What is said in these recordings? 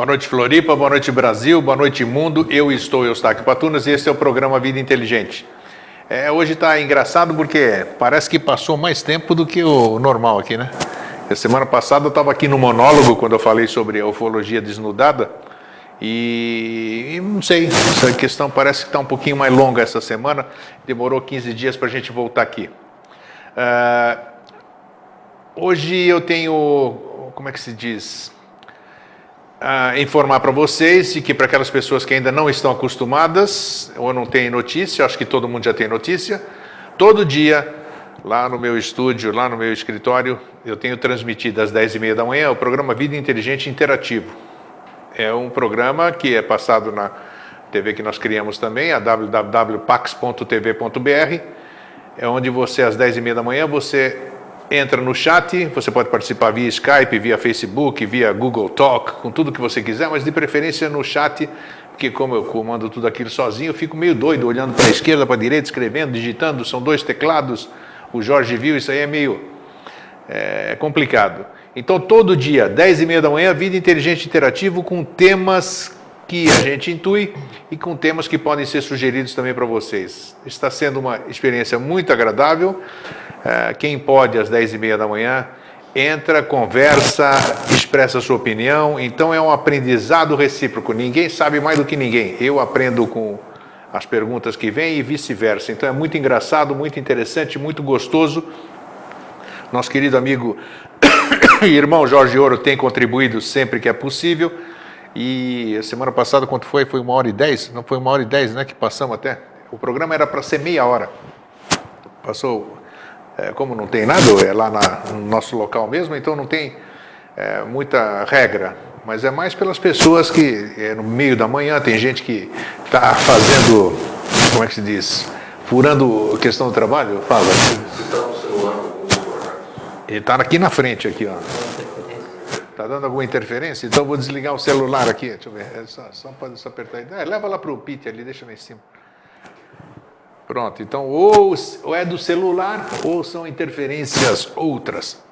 Boa noite, Floripa, boa noite, Brasil, boa noite, mundo. Eu estou Eustáquio Patunas e esse é o programa Vida Inteligente. Hoje está engraçado porque parece que passou mais tempo do que o normal aqui, né? A semana passada eu estava aqui no monólogo quando eu falei sobre a ufologia desnudada e não sei, essa questão parece que está um pouquinho mais longa essa semana. Demorou 15 dias para a gente voltar aqui. Hoje eu tenho, como é que se diz? Informar para vocês e que para aquelas pessoas que ainda não estão acostumadas ou não têm notícia, acho que todo mundo já tem notícia, todo dia, lá no meu estúdio, lá no meu escritório, eu tenho transmitido às 10h30 da manhã o programa Vida Inteligente Interativo. É um programa que é passado na TV que nós criamos também, a www.pax.tv.br, é onde você, às 10h30 da manhã, você entra no chat, você pode participar via Skype, via Facebook, via Google Talk, com tudo que você quiser, mas de preferência no chat, porque como eu comando tudo aquilo sozinho, eu fico meio doido, olhando para a esquerda, para a direita, escrevendo, digitando, são 2 teclados, o Jorge viu, isso aí é meio complicado. Então, todo dia, 10h30 da manhã, Vida Inteligente Interativo, com temas que a gente intui e com temas que podem ser sugeridos também para vocês. Está sendo uma experiência muito agradável. Quem pode, às 10h30 da manhã, entra, conversa, expressa a sua opinião. Então é um aprendizado recíproco. Ninguém sabe mais do que ninguém. Eu aprendo com as perguntas que vêm e vice-versa. Então é muito engraçado, muito interessante, muito gostoso. Nosso querido amigo e irmão Jorge Ouro tem contribuído sempre que é possível. E a semana passada, quanto foi? Foi 1h10? Não foi 1h10, né? Que passamos até. O programa era para ser meia hora. Passou... como não tem nada, é lá no nosso local mesmo, então não tem muita regra, mas é mais pelas pessoas que no meio da manhã, tem gente que está fazendo, como é que se diz, furando a questão do trabalho, fala. Você está no celular? Ele está aqui na frente, aqui, ó. Está dando alguma interferência? Então eu vou desligar o celular aqui, deixa eu ver, só pode apertar aí. Leva lá para o Pete ali, deixa lá em cima. Pronto, então ou é do celular ou são interferências outras.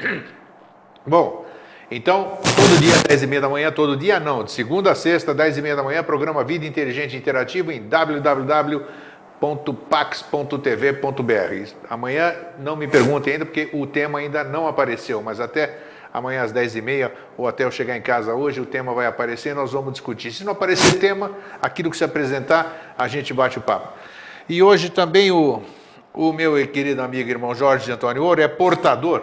Bom, então todo dia 10h30 da manhã, todo dia não, de segunda a sexta, 10h30 da manhã, programa Vida Inteligente Interativo em www.pax.tv.br. Amanhã não me perguntem ainda porque o tema ainda não apareceu, mas até amanhã às 10h30 ou até eu chegar em casa hoje o tema vai aparecer e nós vamos discutir. Se não aparecer tema, aquilo que se apresentar, a gente bate o papo. E hoje também o meu querido amigo irmão Jorge Antônio Ouro é portador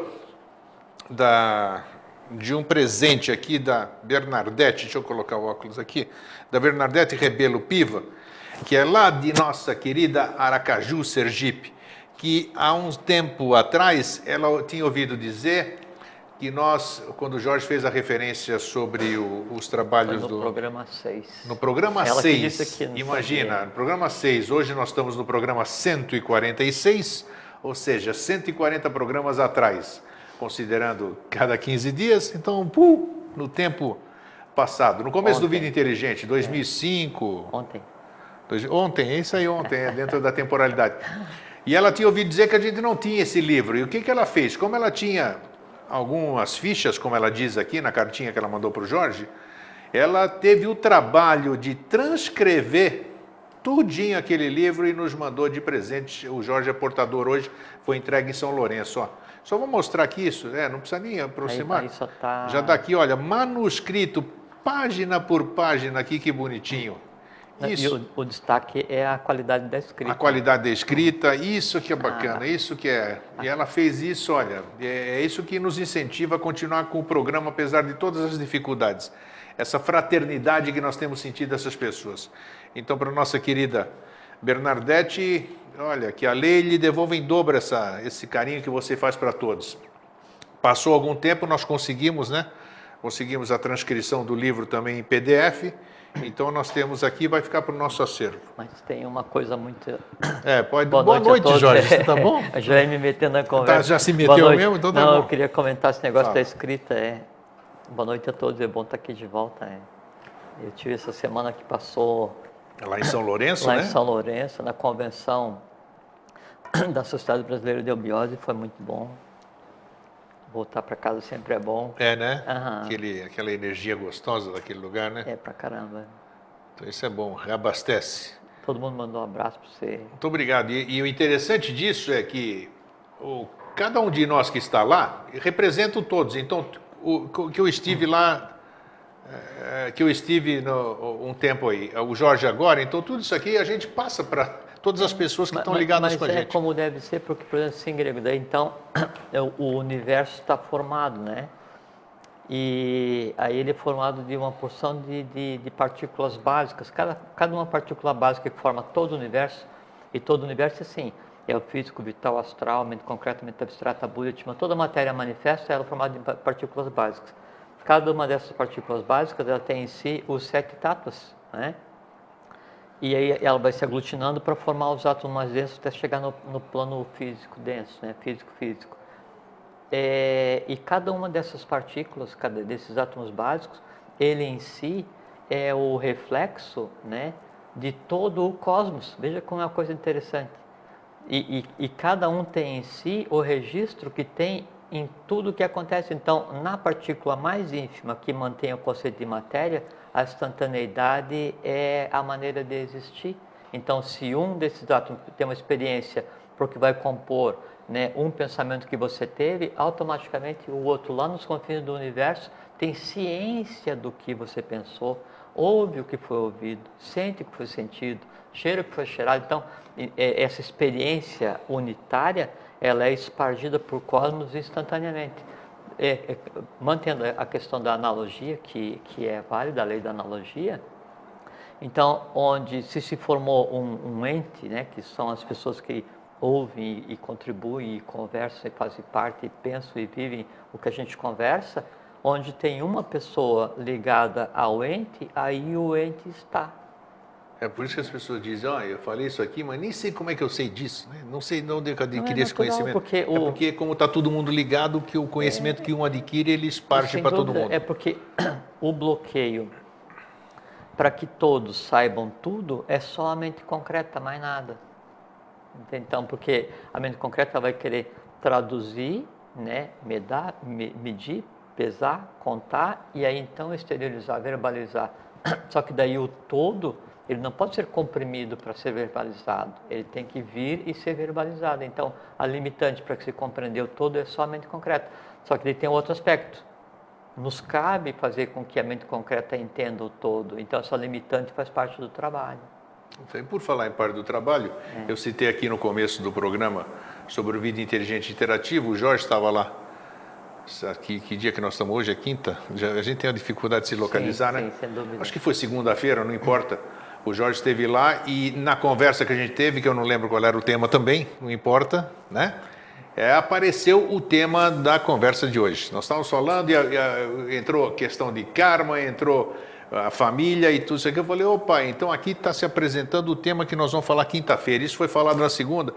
de um presente aqui da Bernardete, deixa eu colocar o óculos aqui, da Bernardete Rebelo Piva, que é lá de nossa querida Aracaju, Sergipe, que há um tempo atrás ela tinha ouvido dizer que nós, quando o Jorge fez a referência sobre os trabalhos no programa 6. No programa ela 6, aqui, imagina, no programa 6, hoje nós estamos no programa 146, ou seja, 140 programas atrás, considerando cada 15 dias, então, no tempo passado, no começo do Vida Inteligente, 2005... Ontem, é isso aí ontem, dentro da temporalidade. E ela tinha ouvido dizer que a gente não tinha esse livro, e o que ela fez? Como ela tinha algumas fichas, como ela diz aqui na cartinha que ela mandou para o Jorge, ela teve o trabalho de transcrever tudinho aquele livro e nos mandou de presente. O Jorge é portador hoje, foi entregue em São Lourenço. Ó. Só vou mostrar aqui isso, não precisa nem aproximar. Aí só tá... Já dá aqui, olha, manuscrito, página por página aqui, que bonitinho. Isso. E o destaque é a qualidade da escrita. A qualidade da escrita, isso que é bacana, isso que é... E ela fez isso, olha, é isso que nos incentiva a continuar com o programa, apesar de todas as dificuldades. Essa fraternidade que nós temos sentido dessas pessoas. Então, para a nossa querida Bernardete, olha, que a lei lhe devolva em dobro esse carinho que você faz para todos. Passou algum tempo, nós conseguimos, né? Conseguimos a transcrição do livro também em PDF. Então nós temos aqui, vai ficar para o nosso acervo. Mas tem uma coisa muito... pode... Boa noite Jorge, você tá bom? Já ia me metendo na conversa. Já se meteu mesmo? Então tá bom. Não, eu queria comentar esse negócio da escrita. Boa noite a todos, é bom estar aqui de volta. Eu tive essa semana que passou... Lá em São Lourenço, né? Lá em São Lourenço, na convenção da Sociedade Brasileira de Eubiose, foi muito bom. voltar para casa sempre é bom. É, né? Aham. Aquela energia gostosa daquele lugar, né? É pra caramba. Então isso é bom, reabastece. Todo mundo mandou um abraço para você. Muito obrigado. E o interessante disso é que cada um de nós que está lá representa todos. Então, que eu estive lá, um tempo aí, o Jorge agora, então tudo isso aqui a gente passa para todas as pessoas que estão ligadas com a gente. Mas é como deve ser, porque, por exemplo, assim, grego, daí então o universo está formado, né? E aí ele é formado de uma porção de partículas básicas, cada uma partícula básica que forma todo o universo, e todo o universo assim, é o físico, vital, astral, mente concreta, mente abstrata, búdica, toda a matéria manifesta ela é formada de partículas básicas. Cada uma dessas partículas básicas ela tem em si os 7 tattvas, né? E aí ela vai se aglutinando para formar os átomos mais densos até chegar no plano físico denso, né? Físico. E cada uma dessas partículas, desses átomos básicos, ele em si é o reflexo, né, de todo o cosmos. Veja como é uma coisa interessante. E cada um tem em si o registro que tem em tudo o que acontece. Então, na partícula mais ínfima que mantém o conceito de matéria, a instantaneidade é a maneira de existir. Então, se um desses átomos tem uma experiência porque vai compor, né, um pensamento que você teve, automaticamente o outro lá nos confins do universo tem ciência do que você pensou, ouve o que foi ouvido, sente o que foi sentido, cheira o que foi cheirado. Então, essa experiência unitária, ela é espargida por cosmos instantaneamente. Mantendo a questão da analogia, que é válida, a lei da analogia. Então, onde se formou um ente, né, que são as pessoas que ouvem e contribuem, e conversam, e fazem parte, e pensam e vivem o que a gente conversa, onde tem uma pessoa ligada ao ente, aí o ente está. É por isso que as pessoas dizem, eu falei isso aqui, mas nem sei como é que eu sei disso, né? Não sei de onde eu adquiri esse conhecimento. Porque como está todo mundo ligado, que o conhecimento que um adquire, ele esparge para todo mundo. É porque o bloqueio para que todos saibam tudo é só a mente concreta, mais nada. Então, porque a mente concreta vai querer traduzir, né, medir, pesar, contar e aí então exteriorizar, verbalizar. Só que daí o todo, ele não pode ser comprimido para ser verbalizado, ele tem que vir e ser verbalizado. Então, a limitante para que se compreender o todo é só a mente concreta. Só que ele tem outro aspecto. Nos cabe fazer com que a mente concreta entenda o todo. Então, essa limitante faz parte do trabalho. Por falar em parte do trabalho, eu citei aqui no começo do programa sobre o Vida Inteligente Interativo, o Jorge estava lá. Que dia que nós estamos hoje? É quinta? A gente tem a dificuldade de se localizar, né? Sim, sem dúvida. Acho que foi segunda-feira, não importa. O Jorge esteve lá e na conversa que a gente teve, que eu não lembro qual era o tema também, não importa, né? Apareceu o tema da conversa de hoje. Nós estávamos falando e entrou a questão de karma, entrou a família e tudo isso aqui. Eu falei, opa, então aqui está se apresentando o tema que nós vamos falar quinta-feira. Isso foi falado na segunda,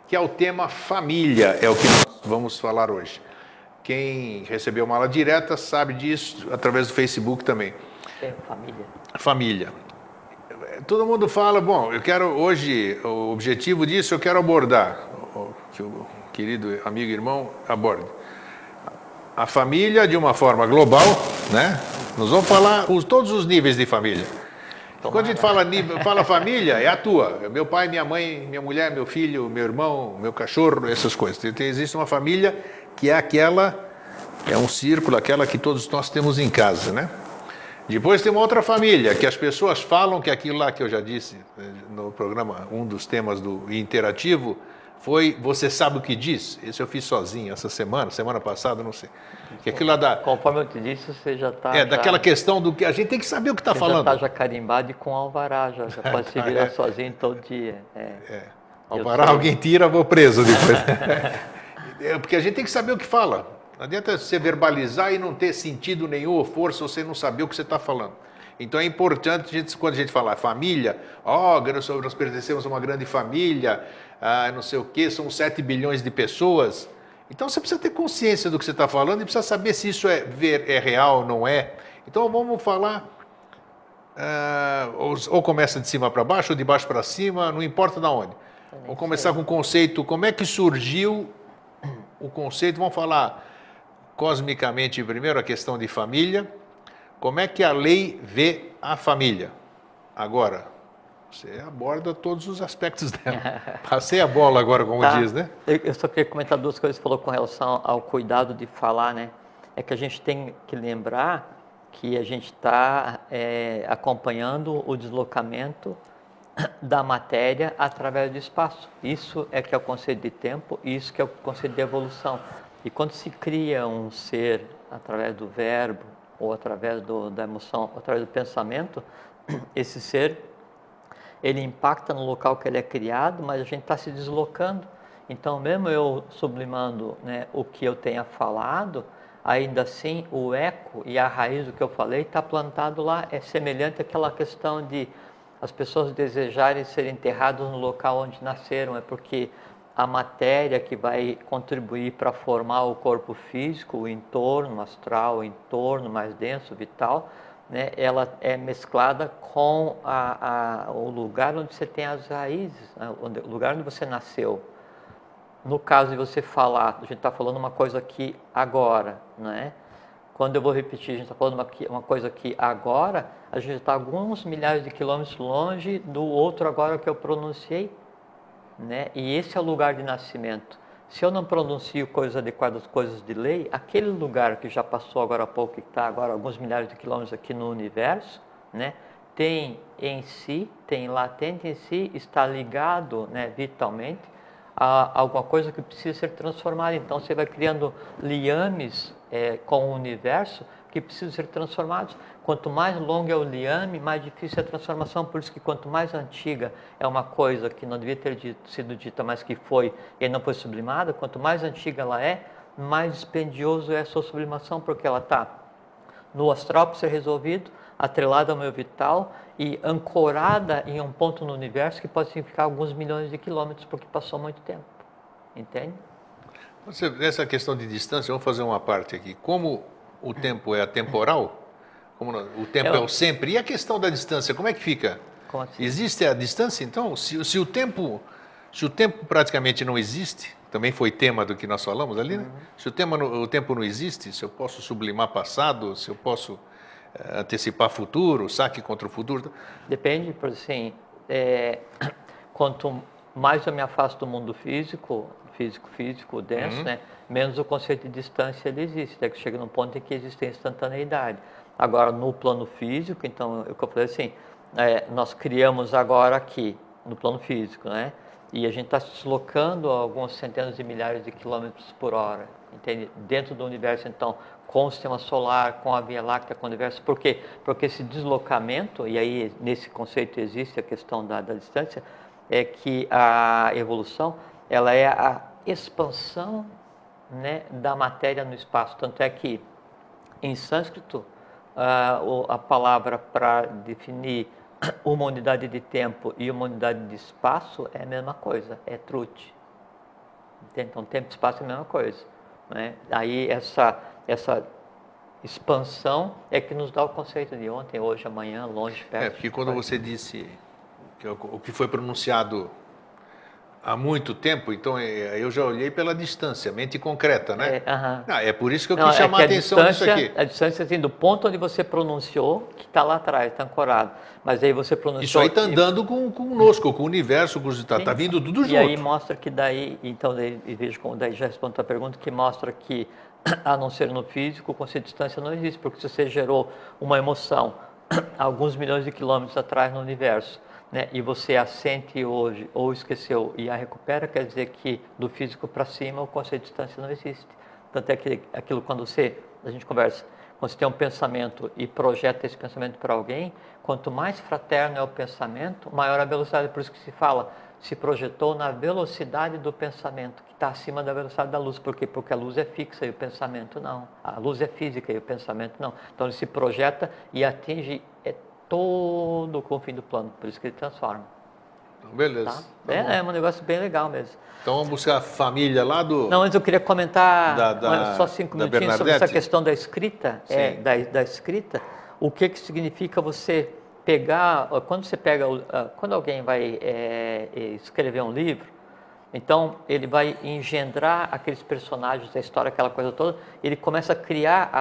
que é o tema família, é o que nós vamos falar hoje. Quem recebeu uma aula direta sabe disso, através do Facebook também. Família. Família. Todo mundo fala, bom, eu quero hoje, o objetivo disso, eu quero abordar, que o querido amigo e irmão aborde. A família de uma forma global, né? Nós vamos falar todos os níveis de família. Quando a gente fala família, é a tua. Meu pai, minha mãe, minha mulher, meu filho, meu irmão, meu cachorro, essas coisas. Então, existe uma família que é aquela, é um círculo, aquela que todos nós temos em casa, né? Depois tem uma outra família, que as pessoas falam que aquilo lá que eu já disse no programa, um dos temas do interativo, foi Você Sabe o que Diz? Esse eu fiz sozinho essa semana passada, não sei. Que aquilo lá da... Conforme eu te disse, você já está... daquela questão do que a gente tem que saber o que está falando. Você já está carimbado e com alvará, já pode se virar sozinho todo dia. Alvará, alguém tira, vou preso depois. Porque a gente tem que saber o que fala. Não adianta você verbalizar e não ter sentido nenhum ou força, você não saber o que você está falando. Então é importante, quando a gente falar família, nós pertencemos a uma grande família, não sei o quê, são 7 bilhões de pessoas. Então você precisa ter consciência do que você está falando e precisa saber se isso é real ou não é. Então vamos falar, ou começa de cima para baixo, ou de baixo para cima, não importa de onde. Vamos começar com o conceito, como é que surgiu o conceito, vamos falar... cosmicamente, primeiro, a questão de família. Como é que a lei vê a família? Agora, você aborda todos os aspectos dela. Passei a bola agora, como Tá. diz, né? Eu só queria comentar duas coisas que você falou com relação ao cuidado de falar, né? É que a gente tem que lembrar que a gente está acompanhando o deslocamento da matéria através do espaço. Isso é que é o conceito de tempo, isso que é o conceito de evolução. E quando se cria um ser através do verbo, ou através da emoção, ou através do pensamento, esse ser, ele impacta no local que ele é criado, mas a gente está se deslocando. Então, mesmo eu sublimando, né, o que eu tenha falado, ainda assim o eco e a raiz do que eu falei está plantado lá. É semelhante àquela questão de as pessoas desejarem ser enterradas no local onde nasceram, é porque a matéria que vai contribuir para formar o corpo físico, o entorno astral, o entorno mais denso, vital, né, ela é mesclada com o lugar onde você tem as raízes, né, o lugar onde você nasceu. No caso de você falar, a gente está falando uma coisa aqui agora, né? Quando eu vou repetir, a gente está falando uma coisa aqui agora, a gente está alguns milhares de quilômetros longe do outro agora que eu pronunciei, né? E esse é o lugar de nascimento. Se eu não pronuncio coisas adequadas, coisas de lei, aquele lugar que já passou agora há pouco, que está agora alguns milhares de quilômetros aqui no universo, né? Tem em si, tem latente em si, está ligado, né, vitalmente, a alguma coisa que precisa ser transformada. Então você vai criando liames com o universo que precisam ser transformados. Quanto mais longo é o liame, mais difícil é a transformação. Por isso que quanto mais antiga é uma coisa que não devia ter sido dita, mas que foi e não foi sublimada, quanto mais antiga ela é, mais dispendioso é a sua sublimação, porque ela está no astral para ser resolvido, atrelada ao meio vital e ancorada em um ponto no universo que pode significar alguns milhões de quilômetros, porque passou muito tempo. Entende? Essa questão de distância, vamos fazer uma parte aqui. Como o tempo é atemporal, o tempo é o sempre, e a questão da distância, como é que fica? Como assim? Existe a distância, então? Se o tempo praticamente não existe, também foi tema do que nós falamos ali, né? Se o tempo não existe, se eu posso sublimar passado, se eu posso antecipar futuro, saque contra o futuro. Depende, por assim, quanto mais eu me afasto do mundo físico, denso, né, menos o conceito de distância ele existe, até que chega num ponto em que existe instantaneidade. Agora, no plano físico, então, o que eu falei assim, nós criamos agora aqui, no plano físico, né, e a gente está se deslocando a algumas centenas de milhares de quilômetros por hora, entende? Dentro do universo, então, com o sistema solar, com a Via Láctea, com o universo. Por quê? Porque esse deslocamento, e aí nesse conceito existe a questão da distância, é que a evolução, ela é a expansão, né, da matéria no espaço. Tanto é que, em sânscrito, a palavra para definir uma unidade de tempo e uma unidade de espaço é a mesma coisa, é truti. Então, tempo e espaço é a mesma coisa, né? Aí essa expansão é que nos dá o conceito de ontem, hoje, amanhã, longe, perto. Porque quando você disse que o que foi pronunciado há muito tempo, então eu já olhei pela distância, mente concreta, né? É por isso que eu quis chamar a atenção disso aqui. A distância, assim, do ponto onde você pronunciou, que está lá atrás, está ancorado. Mas aí você pronunciou... Isso aí está andando conosco, com o universo, está vindo tudo junto. E aí mostra que daí, então, vejo como daí já respondo a tua pergunta, que mostra que, a não ser no físico, o conceito de distância não existe, porque se você gerou uma emoção alguns milhões de quilômetros atrás no universo, né, e você a sente hoje ou esqueceu e a recupera, quer dizer que do físico para cima o conceito de distância não existe. Tanto é que aquilo quando a gente conversa, quando você tem um pensamento e projeta esse pensamento para alguém, quanto mais fraterno é o pensamento, maior a velocidade. Por isso que se fala, se projetou na velocidade do pensamento, que está acima da velocidade da luz. Por quê? Porque a luz é fixa e o pensamento não. A luz é física e o pensamento não. Então ele se projeta e atinge todo o confim do plano, por isso que ele transforma. Então, beleza. Tá? É um negócio bem legal mesmo. Então vamos buscar a família lá do... Não, antes eu queria comentar só 5 minutinhos sobre essa questão da escrita. Da escrita, o que significa você pegar, quando alguém vai escrever um livro, Então, ele vai engendrar aqueles personagens da história, aquela coisa toda. Ele começa a criar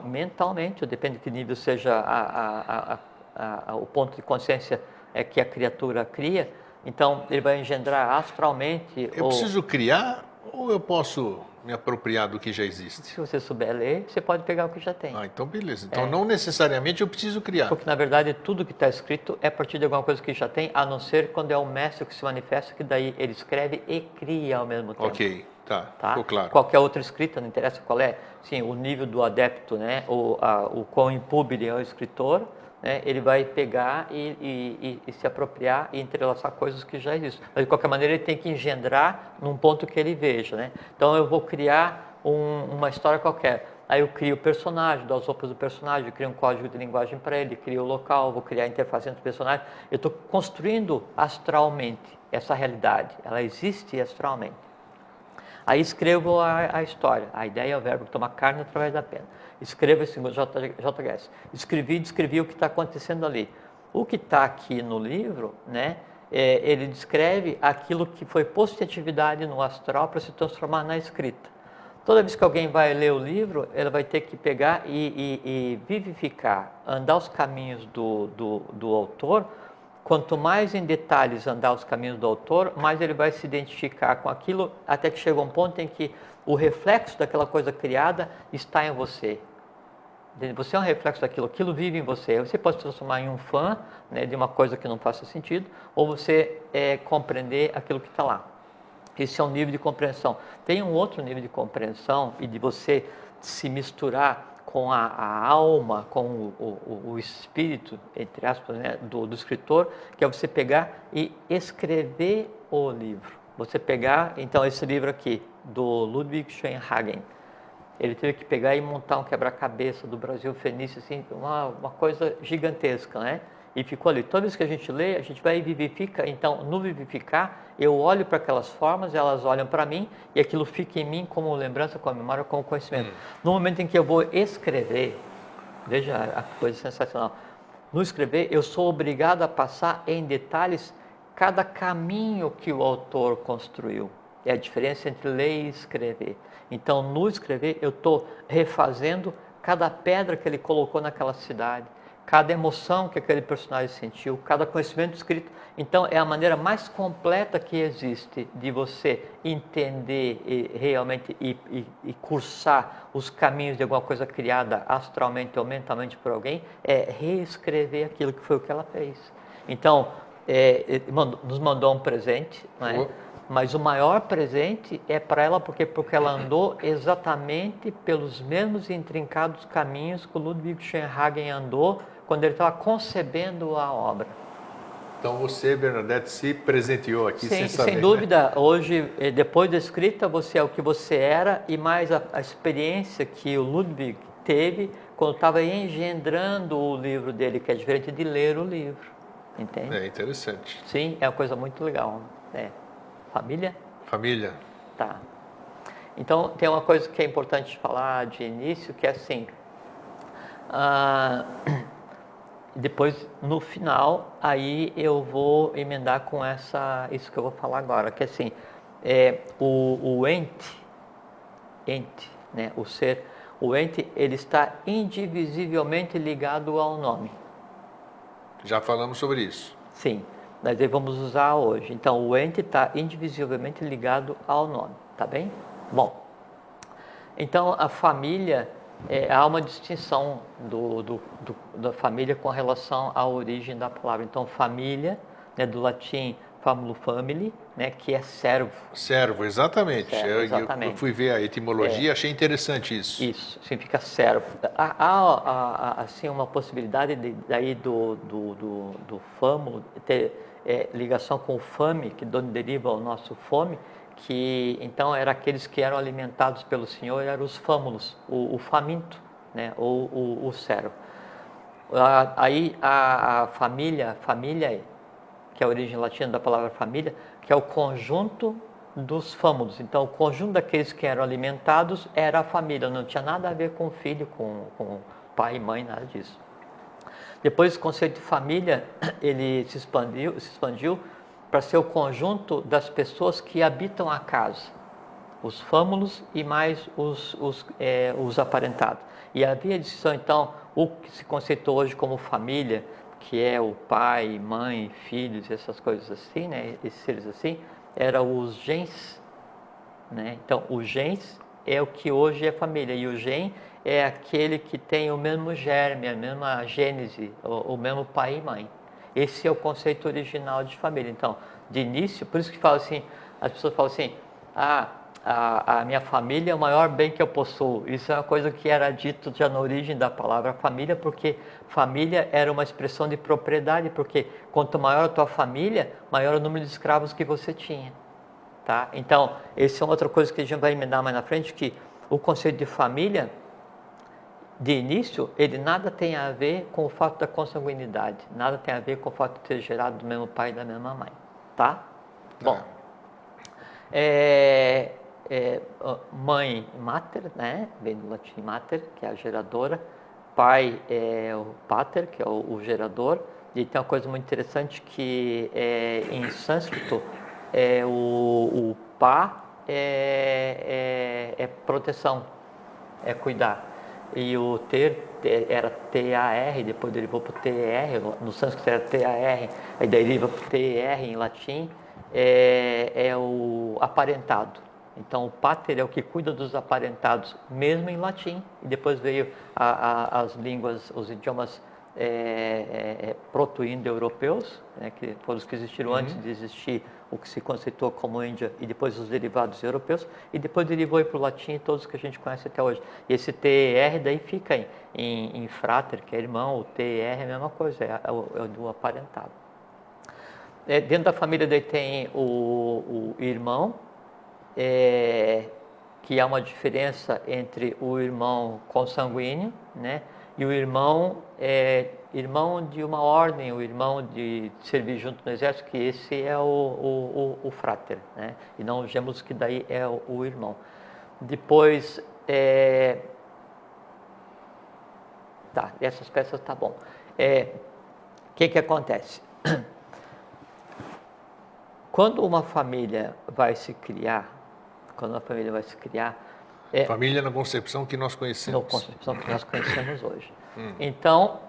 mentalmente, depende de que nível seja o ponto de consciência que a criatura cria. Então, ele vai engendrar astralmente. Eu preciso criar ou eu posso me apropriar do que já existe? Se você souber ler, você pode pegar o que já tem. Ah, então beleza. Então não necessariamente eu preciso criar. Porque, na verdade, tudo que está escrito é a partir de alguma coisa que já tem, a não ser quando é o mestre que se manifesta, que daí ele escreve e cria ao mesmo tempo. Ok, tá? Ficou claro. Qualquer outra escrita, não interessa qual é, sim, o nível do adepto, né, o quão impúbil é o escritor, né, ele vai pegar e se apropriar e entrelaçar coisas que já existem. Mas, de qualquer maneira, ele tem que engendrar num ponto que ele veja, né? Então, eu vou criar uma história qualquer. Aí eu crio o personagem, dou as roupas do personagem, eu crio um código de linguagem para ele, crio o local, vou criar a interface entre o personagem. Eu estou construindo astralmente essa realidade, ela existe astralmente. Aí escrevo a história, a ideia é o verbo que toma carne através da pena. Escrevo esse JHS. Descrevi o que está acontecendo ali. O que está aqui no livro, né, ele descreve aquilo que foi posto em atividade no astral para se transformar na escrita. Toda vez que alguém vai ler o livro, ele vai ter que pegar e vivificar, andar os caminhos do autor. Quanto mais em detalhes andar os caminhos do autor, mais ele vai se identificar com aquilo, até que chega um ponto em que o reflexo daquela coisa criada está em você. Você é um reflexo daquilo, aquilo vive em você. Você pode se transformar em um fã, né, de uma coisa que não faça sentido, ou você compreender aquilo que está lá. Esse é um nível de compreensão. Tem um outro nível de compreensão e de você se misturar com a alma, com o espírito, entre aspas, né, do escritor, que é você pegar e escrever o livro. Você pegar, então, esse livro aqui, do Ludwig Schoenhagen, ele teve que pegar e montar um quebra-cabeça do Brasil Fenício, assim, uma coisa gigantesca, né? E ficou ali. Toda vez que a gente lê, a gente vai e vivifica. Então, no vivificar, eu olho para aquelas formas, elas olham para mim e aquilo fica em mim como lembrança, como memória, como conhecimento. No momento em que eu vou escrever, veja a coisa sensacional. No escrever, eu sou obrigado a passar em detalhes cada caminho que o autor construiu. É a diferença entre ler e escrever. Então, no escrever, eu estou refazendo cada pedra que ele colocou naquela cidade, cada emoção que aquele personagem sentiu, cada conhecimento escrito. Então, é a maneira mais completa que existe de você entender realmente e cursar os caminhos de alguma coisa criada astralmente ou mentalmente por alguém, é reescrever aquilo que foi o que ela fez. Então, nos mandou um presente, não é? Mas o maior presente é para ela porque ela andou exatamente pelos mesmos intrincados caminhos que o Ludwig Schoenhagen andou quando ele estava concebendo a obra. Então você, Bernadette, se presenteou aqui sem saber. Sem dúvida, né? Hoje, depois da escrita, você é o que você era e mais a experiência que o Ludwig teve quando estava engendrando o livro dele, que é diferente de ler o livro. Entende? É interessante. Sim, é uma coisa muito legal. Família? Família. Tá. Então, tem uma coisa que é importante falar de início, que é assim, depois, no final, aí eu vou emendar com isso que eu vou falar agora, que é assim, o ente, né, o ente, ele está indivisivelmente ligado ao nome. Já falamos sobre isso. Sim. Nós vamos usar hoje. Então, o ente está indivisivelmente ligado ao nome, tá bem? Bom, então a família, há uma distinção da família com relação à origem da palavra. Então, família, né, do latim famulo family, né, que é servo. Servo, exatamente. Exatamente. Eu fui ver a etimologia, achei interessante isso. Isso, significa servo. Há assim, uma possibilidade daí do fâmulo ter ligação com o fame, que de onde deriva o nosso fome, que então eram aqueles que eram alimentados pelo Senhor, eram os fâmulos, o faminto, né, ou o servo. Aí a família, que é a origem latina da palavra família, que é o conjunto dos fâmulos. Então, o conjunto daqueles que eram alimentados era a família, não tinha nada a ver com o filho, com pai e mãe, nada disso. Depois, o conceito de família, ele se expandiu para ser o conjunto das pessoas que habitam a casa, os fâmulos e mais os aparentados. E havia distinção, então, o que se conceitou hoje como família, que é o pai, mãe, filhos, essas coisas assim, né? Esses seres assim, eram os gens, né? Então, o gens é o que hoje é família, e o gen é aquele que tem o mesmo germe, a mesma gênese, o mesmo pai e mãe. Esse é o conceito original de família. Então, de início, por isso que fala assim, as pessoas falam assim, a minha família é o maior bem que eu possuo. Isso é uma coisa que era dito já na origem da palavra família, porque família era uma expressão de propriedade, porque quanto maior a tua família, maior o número de escravos que você tinha. Tá? Então, essa é outra coisa que a gente vai emendar mais na frente, que o conceito de família, de início, ele nada tem a ver com o fato da consanguinidade, nada tem a ver com o fato de ter gerado do mesmo pai e da mesma mãe, tá? Bom, mãe mater, né? Vem do latim mater, que é a geradora, pai é o pater, que é o gerador, e tem uma coisa muito interessante que em sânscrito o pá é proteção, é cuidar. E o ter era T-A-R, depois derivou para o T-E-R, no sânscrito era T-A-R, aí deriva para o T-E-R em latim, é o aparentado. Então o pater é o que cuida dos aparentados, mesmo em latim, e depois veio as línguas, os idiomas proto-indo-europeus, né, que foram os que existiram antes de existir o que se conceitou como Índia, e depois os derivados europeus, e depois derivou para o latim e todos que a gente conhece até hoje. E esse TR daí fica em frater, que é irmão, o TR é a mesma coisa, é o do aparentado. Dentro da família daí tem o irmão, que há uma diferença entre o irmão consanguíneo, né, e o irmão irmão de uma ordem, o irmão de servir junto no exército, que esse é o frater, né, e não vemos que daí é o irmão. Depois, tá, essas peças tá bom. O que acontece? Quando uma família vai se criar, família na concepção que nós conhecemos. Na concepção que nós conhecemos hoje. Então,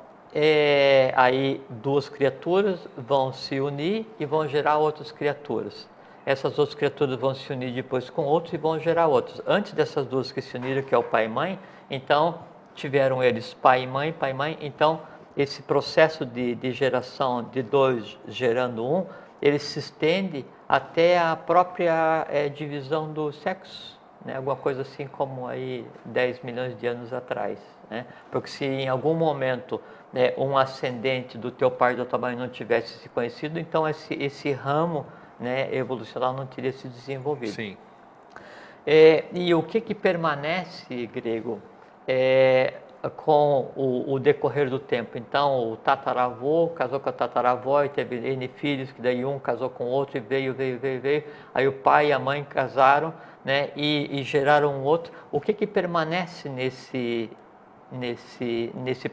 aí duas criaturas vão se unir e vão gerar outras criaturas. Essas outras criaturas vão se unir depois com outros e vão gerar outros. Antes dessas duas que se uniram, que é o pai e mãe, então tiveram eles pai e mãe, então esse processo de geração de dois gerando um, ele se estende até a própria divisão do sexo, né? Alguma coisa assim como aí 10 milhões de anos atrás, né? Porque se em algum momento, né, um ascendente do teu pai e da tua mãe não tivesse se conhecido, então esse ramo, né, evolucional não teria se desenvolvido. Sim. E o que permanece, Grego, com o decorrer do tempo? Então, o tataravô casou com a tataravó e teve N filhos, que daí um casou com o outro e veio. Aí o pai e a mãe casaram, né, e geraram um outro. O que permanece nesse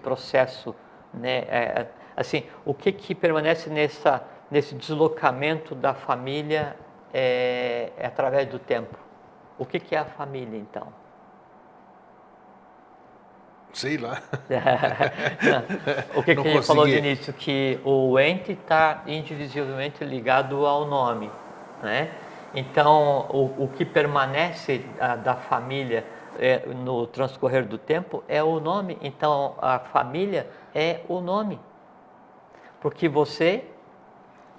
processo, né? Assim, o que permanece nesse deslocamento da família através do tempo? O que é a família, então? Sei lá. O que a gente falou de início? Que o ente está indivisivelmente ligado ao nome, né? Então, o que permanece da família no transcorrer do tempo é o nome. Então, a família é o nome. Porque você,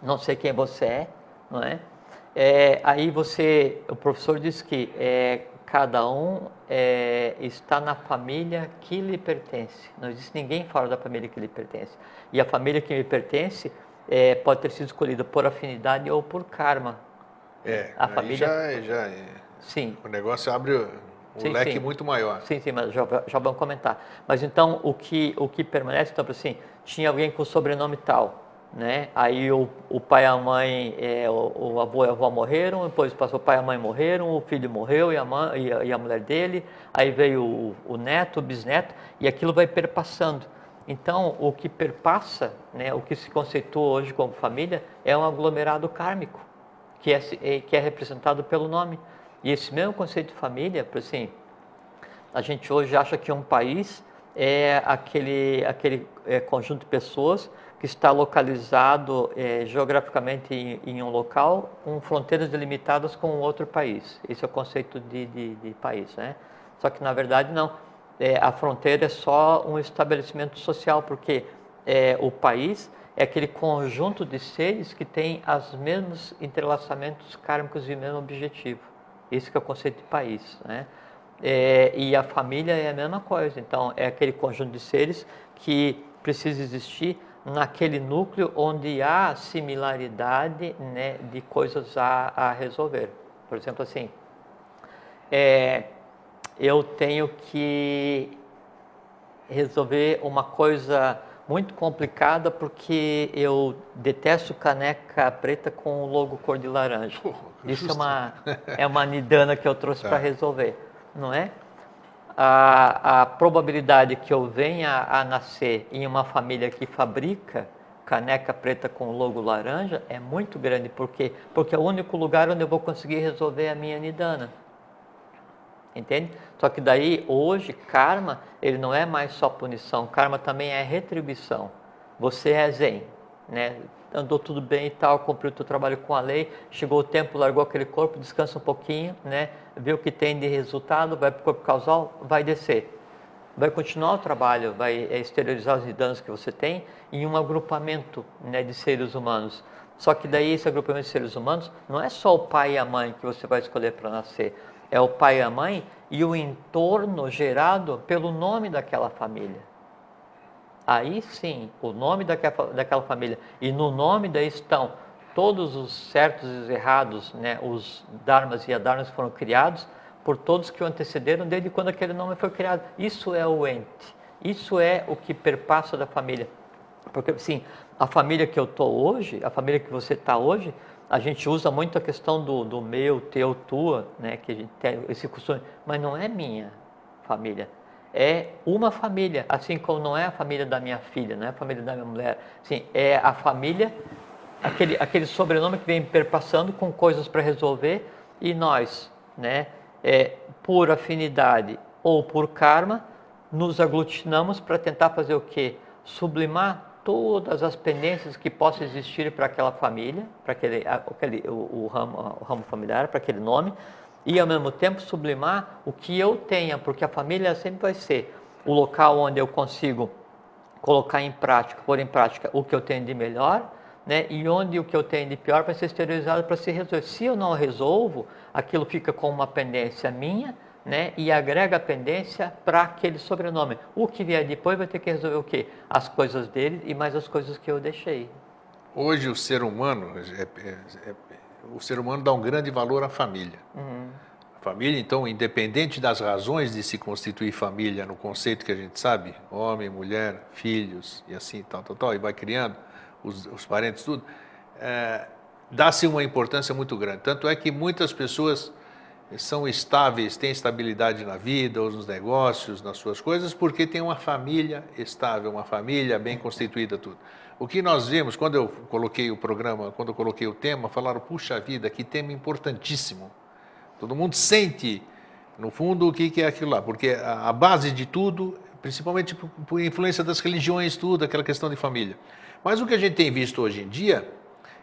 não sei quem você é, não é? Aí o professor diz que cada um está na família que lhe pertence. Não existe ninguém fora da família que lhe pertence. E a família que me pertence pode ter sido escolhida por afinidade ou por karma. A família Sim. O negócio abre um leque muito maior. Sim, mas já vamos comentar. Mas então, o que permanece, então, assim, tinha alguém com sobrenome tal, né? Aí o pai e a mãe, o avô e a avó morreram, depois passou o pai e a mãe morreram, o filho morreu e a mulher dele, aí veio o neto, o bisneto, e aquilo vai perpassando. Então, o que perpassa, né, o que se conceitua hoje como família, é um aglomerado kármico, que é representado pelo nome. E esse mesmo conceito de família, por assim, a gente hoje acha que um país é aquele conjunto de pessoas que está localizado geograficamente em um local com fronteiras delimitadas com outro país. Esse é o conceito de país, né? Só que, na verdade, não. A fronteira é só um estabelecimento social, porque o país é aquele conjunto de seres que tem os mesmos entrelaçamentos kármicos e o mesmo objetivo. Esse que é o conceito de país, né? E a família é a mesma coisa. Então, é aquele conjunto de seres que precisa existir naquele núcleo onde há similaridade, né, de coisas a resolver. Por exemplo, assim, eu tenho que resolver uma coisa muito complicada porque eu detesto caneca preta com o logo cor de laranja. Isso é uma nidana que eu trouxe para resolver, não é? A probabilidade que eu venha a nascer em uma família que fabrica caneca preta com logo laranja é muito grande. Por quê? Porque é o único lugar onde eu vou conseguir resolver a minha nidana. Entende? Só que daí, hoje, karma, ele não é mais só punição. Karma também é retribuição. Você é zen, né? Andou tudo bem e tal, cumpriu o teu trabalho com a lei, chegou o tempo, largou aquele corpo, descansa um pouquinho, né? Vê o que tem de resultado, vai para o corpo causal, vai descer. Vai continuar o trabalho, vai exteriorizar os danos que você tem em um agrupamento, né, de seres humanos. Só que daí esse agrupamento de seres humanos não é só o pai e a mãe que você vai escolher para nascer. É o pai e a mãe e o entorno gerado pelo nome daquela família. Aí sim, o nome daquela família. E no nome daí estão todos os certos e os errados, né? Os dharmas e adharmas foram criados por todos que o antecederam desde quando aquele nome foi criado. Isso é o ente. Isso é o que perpassa da família. Porque, sim, a família que eu estou hoje, a família que você está hoje, a gente usa muito a questão do meu, teu, tua, né? Que a gente tem esse costume, mas não é minha família. É uma família, assim como não é a família da minha filha, não é a família da minha mulher. Sim, é a família, aquele sobrenome que vem perpassando com coisas para resolver, e nós, né, por afinidade ou por karma, nos aglutinamos para tentar fazer o quê? Sublimar todas as pendências que possam existir para aquela família, para o ramo familiar, para aquele nome, e ao mesmo tempo sublimar o que eu tenha, porque a família sempre vai ser o local onde eu consigo colocar em prática, pôr em prática o que eu tenho de melhor, né? E onde o que eu tenho de pior vai ser exteriorizado para se resolver. Se eu não resolvo, aquilo fica com uma pendência minha, né? E agrega a pendência para aquele sobrenome. O que vier depois vai ter que resolver o quê? As coisas dele e mais as coisas que eu deixei. Hoje o ser humano dá um grande valor à família. A família, então, independente das razões de se constituir família, no conceito que a gente sabe, homem, mulher, filhos e assim, tal, e vai criando os parentes, tudo, dá-se uma importância muito grande. Tanto é que muitas pessoas são estáveis, têm estabilidade na vida, ou nos negócios, nas suas coisas, porque tem uma família estável, uma família bem constituída, tudo. O que nós vimos, quando eu coloquei o programa, quando eu coloquei o tema, falaram, puxa vida, que tema importantíssimo. Todo mundo sente, no fundo, o que é aquilo lá, porque a base de tudo, principalmente por influência das religiões, tudo, aquela questão de família. Mas o que a gente tem visto hoje em dia,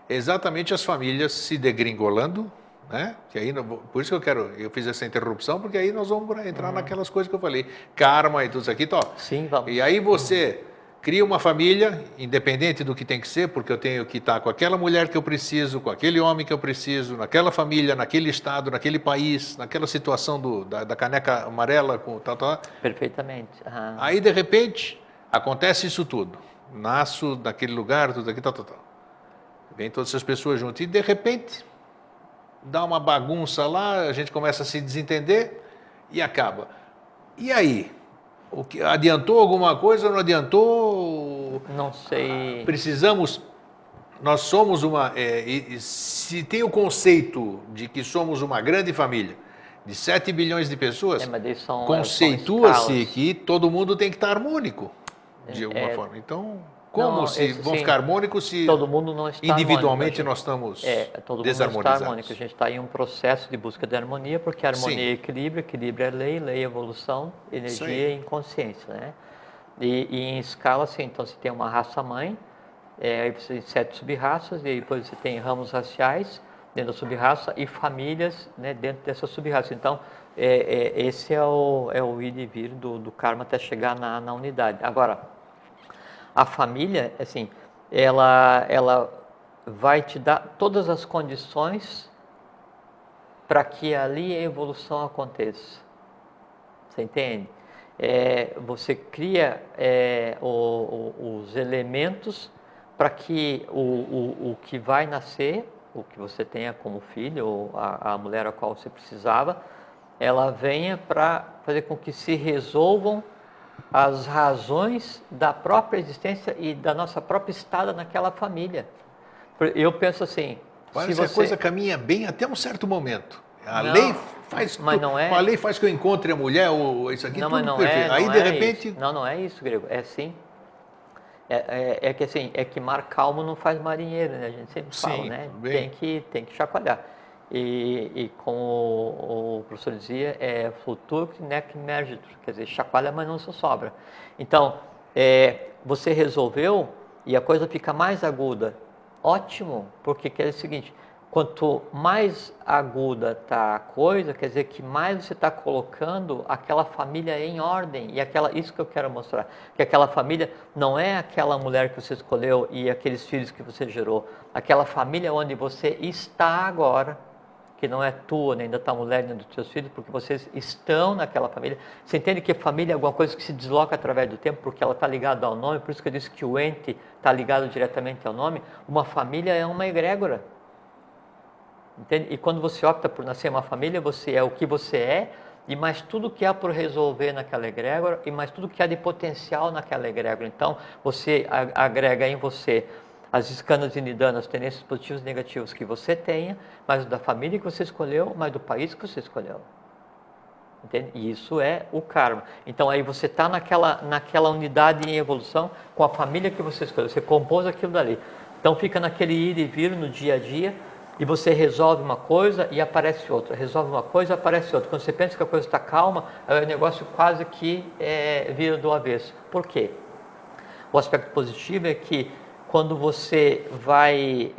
é exatamente as famílias se degringolando, né? Que aí, por isso que eu fiz essa interrupção, porque aí nós vamos entrar naquelas coisas que eu falei, karma e tudo isso aqui, Sim, vamos. E aí você cria uma família, independente do que tem que ser, porque eu tenho que estar com aquela mulher que eu preciso, com aquele homem que eu preciso, naquela família, naquele estado, naquele país, naquela situação da caneca amarela, com tal. Perfeitamente. Aí, de repente, acontece isso tudo. Nasço naquele lugar, tudo aqui, tal. Vem todas essas pessoas juntas. E, de repente, dá uma bagunça lá, a gente começa a se desentender e acaba. E aí? Adiantou alguma coisa ou não adiantou? Não sei. Nós somos se tem o conceito de que somos uma grande família, de 7 bilhões de pessoas, conceitua-se que todo mundo tem que estar harmônico. de alguma forma. Então, como não, se vão ficar harmônicos se todo mundo não está individualmente harmônico, nós estamos todo mundo não desarmonizados? está harmônico. A gente está em um processo de busca de harmonia, porque harmonia Sim. é equilíbrio, equilíbrio é lei, lei é evolução, Isso energia aí. é inconsciência, né? E em escala, assim, então você tem uma raça-mãe, aí você tem 7 sub-raças, e depois você tem ramos raciais dentro da sub-raça e famílias, né, dentro dessa sub-raça. Então, esse é o ir e vir do karma até chegar na unidade. Agora, a família, assim, ela vai te dar todas as condições para que ali a evolução aconteça. Você entende? Você cria os elementos para que o que vai nascer, o que você tenha como filho, ou a mulher a qual você precisava, ela venha para fazer com que se resolvam as razões da própria existência e da nossa própria estada naquela família. Eu penso assim, Parece que a coisa caminha bem até um certo momento. A lei faz mas não a lei faz que eu encontre a mulher, ou isso aqui, não, mas tudo não perfeito. Aí, não de é repente... isso. Não é isso, Grego. É sim. Que assim, que mar calmo não faz marinheiro, né? A gente sempre fala, Sim, né? tudo bem. Tem que chacoalhar. E como o professor dizia, flutuc nec mergitur, quer dizer, chacoalha, mas não se sobra. Então, você resolveu e a coisa fica mais aguda. Ótimo, porque quer dizer o seguinte, quanto mais aguda está a coisa, quer dizer que mais você está colocando aquela família em ordem. E isso que eu quero mostrar, que aquela família não é aquela mulher que você escolheu e aqueles filhos que você gerou. Aquela família onde você está agora, que não é tua, nem da tua mulher, nem dos teus filhos, porque vocês estão naquela família. Você entende que família é alguma coisa que se desloca através do tempo, porque ela está ligada ao nome, por isso que eu disse que o ente está ligado diretamente ao nome. Uma família é uma egrégora. Entende? E quando você opta por nascer em uma família, você é o que você é, e mais tudo que há por resolver naquela egrégora, e mais tudo que há de potencial naquela egrégora. Então, você agrega em você as escanas e nidanas, tendências positivas e negativas que você tenha, mais da família que você escolheu, mais do país que você escolheu. Entende? E isso é o karma. Então, aí você está naquela unidade em evolução com a família que você escolheu. Você compôs aquilo dali. Então, fica naquele ir e vir no dia a dia, e você resolve uma coisa e aparece outra, resolve uma coisa e aparece outra. Quando você pensa que a coisa está calma, o negócio quase que vira do avesso. Por quê? O aspecto positivo é que quando você vai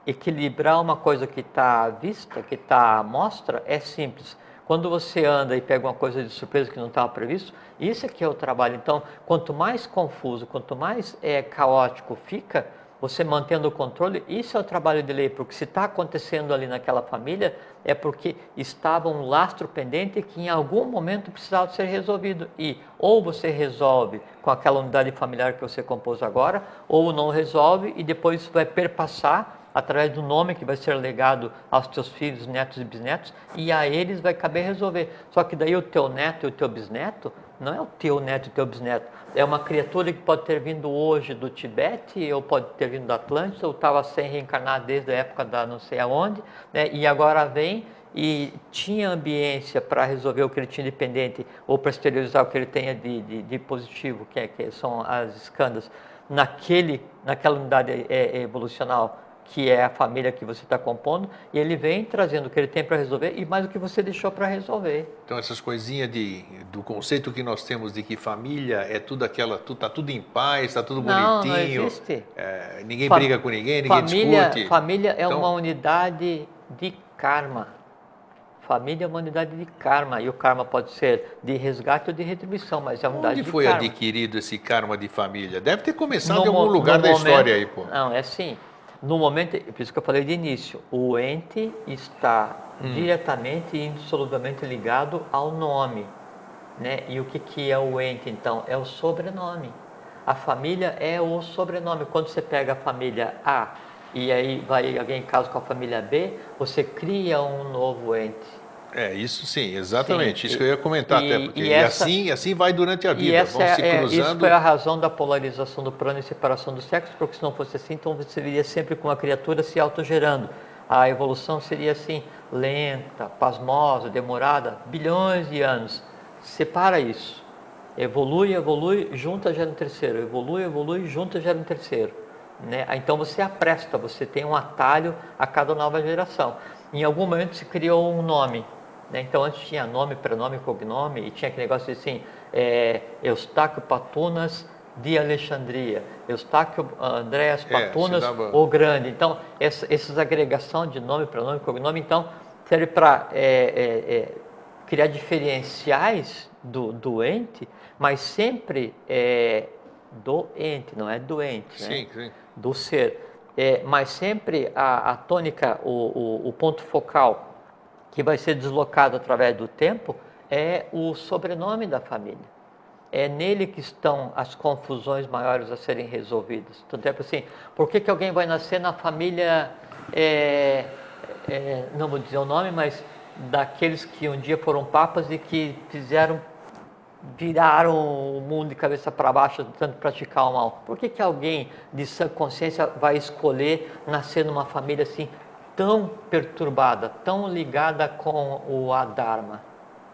equilibrar uma coisa que está à vista, que está à mostra, é simples. Quando você anda e pega uma coisa de surpresa que não estava previsto, isso é que é o trabalho. Então, quanto mais confuso, quanto mais caótico fica, você mantendo o controle, isso é o trabalho de lei, porque se está acontecendo ali naquela família, é porque estava um lastro pendente que em algum momento precisava ser resolvido. E ou você resolve com aquela unidade familiar que você compôs agora, ou não resolve e depois vai perpassar através do nome que vai ser legado aos teus filhos, netos e bisnetos, e a eles vai caber resolver. Só que daí o teu neto e o teu bisneto, não é o teu neto e o teu bisneto, é uma criatura que pode ter vindo hoje do Tibete, ou pode ter vindo da Atlântida, ou estava sem reencarnar desde a época da não sei aonde, né? E agora vem e tinha ambiência para resolver o que ele tinha de pendente, ou para exteriorizar o que ele tenha de positivo, que são as escandas, naquela unidade evolucional, que é a família que você está compondo, e ele vem trazendo o que ele tem para resolver e mais o que você deixou para resolver. Então, essas coisinhas do conceito que nós temos de que família é tudo tá tudo em paz, está tudo Não bonitinho, existe. ninguém briga com ninguém, ninguém discute. Família é Então, uma unidade de karma. Família é uma unidade de karma, e o karma pode ser de resgate ou de retribuição, mas é uma unidade onde de foi karma. adquirido esse karma de família? Deve ter começado em algum lugar da história aí, pô. Não, é assim. No momento, por isso que eu falei de início, o ente está diretamente e indissoluvelmente ligado ao nome, né? E o que é o ente, então? É o sobrenome. A família é o sobrenome. Quando você pega a família A e aí vai alguém em casa com a família B, você cria um novo ente. Isso sim, exatamente. Sim, Isso que eu ia comentar até, porque assim vai durante a e vida, essa vão se isso cruzando. foi a razão da polarização do plano e separação dos sexos, porque se não fosse assim, então você viria sempre com a criatura se autogerando. A evolução seria assim, lenta, pasmosa, demorada, bilhões de anos. Separa isso. Evolui, evolui, junta gera um terceiro. Evolui, evolui, junta gera um terceiro. Né? Então você apresta, você tem um atalho a cada nova geração. Em algum momento se criou um nome. Né? Então antes tinha nome, prenome, cognome, e tinha aquele negócio assim, Eustáquio Patunas de Alexandria, Eustáquio Andréas Patunas, o Grande. Então, essas agregação de nome, prenome, cognome, então, serve para criar diferenciais do ente, mas sempre do ente, não é doente, né? Sim. Do ser. Mas sempre a tônica, o ponto focal que vai ser deslocado através do tempo é o sobrenome da família. É nele que estão as confusões maiores a serem resolvidas. Tanto é assim, por que alguém vai nascer na família, não vou dizer o nome, mas daqueles que um dia foram papas e que viraram o mundo de cabeça para baixo tentando praticar o mal? Por que alguém de sã consciência vai escolher nascer numa família assim tão perturbada, tão ligada com o Adharma?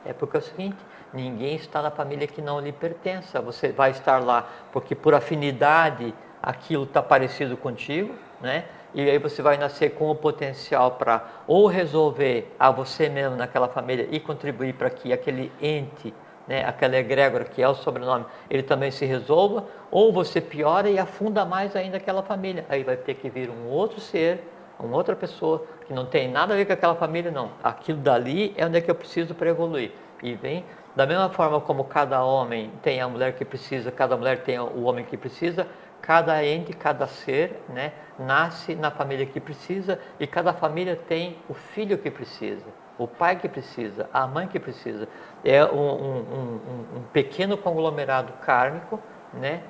É porque é o seguinte, ninguém está na família que não lhe pertença. Você vai estar lá porque por afinidade aquilo está parecido contigo, né? E aí você vai nascer com o potencial para ou resolver a você mesmo naquela família e contribuir para que aquele ente, né, aquela egrégora que é o sobrenome, ele também se resolva, ou você piora e afunda mais ainda aquela família. Aí vai ter que vir um outro ser, uma outra pessoa que não tem nada a ver com aquela família, não. Aquilo dali é onde é que eu preciso para evoluir. E vem, da mesma forma como cada homem tem a mulher que precisa, cada mulher tem o homem que precisa, cada ente, cada ser, né, nasce na família que precisa e cada família tem o filho que precisa, o pai que precisa, a mãe que precisa. É um pequeno conglomerado kármico, né,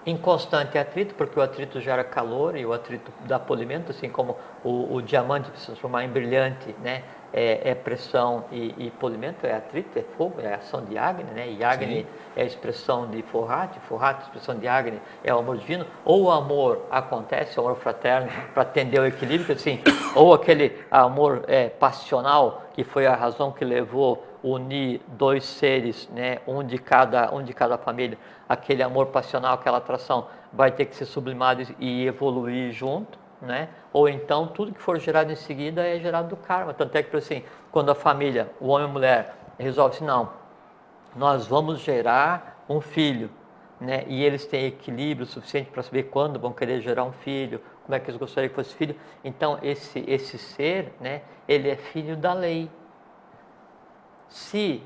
em constante atrito, porque o atrito gera calor e o atrito dá polimento, assim como o diamante se transformar em brilhante, né? É pressão e polimento, é atrito, é fogo, é ação de Agni, né? E Agni Sim. é a expressão de Forrati, Forrati, a expressão de Agni é o amor divino, ou o amor acontece, o amor fraterno, para atender o equilíbrio, assim, ou aquele amor passional, que foi a razão que levou unir dois seres, né? um de cada família, aquele amor passional, aquela atração, vai ter que ser sublimado e evoluir junto, né? Ou então tudo que for gerado em seguida é gerado do karma. Tanto é que, assim, quando a família, o homem e a mulher, resolve assim, não, nós vamos gerar um filho, né? E eles têm equilíbrio suficiente para saber quando vão querer gerar um filho, como é que eles gostariam que fosse filho. Então, esse ser, né? Ele é filho da lei. Se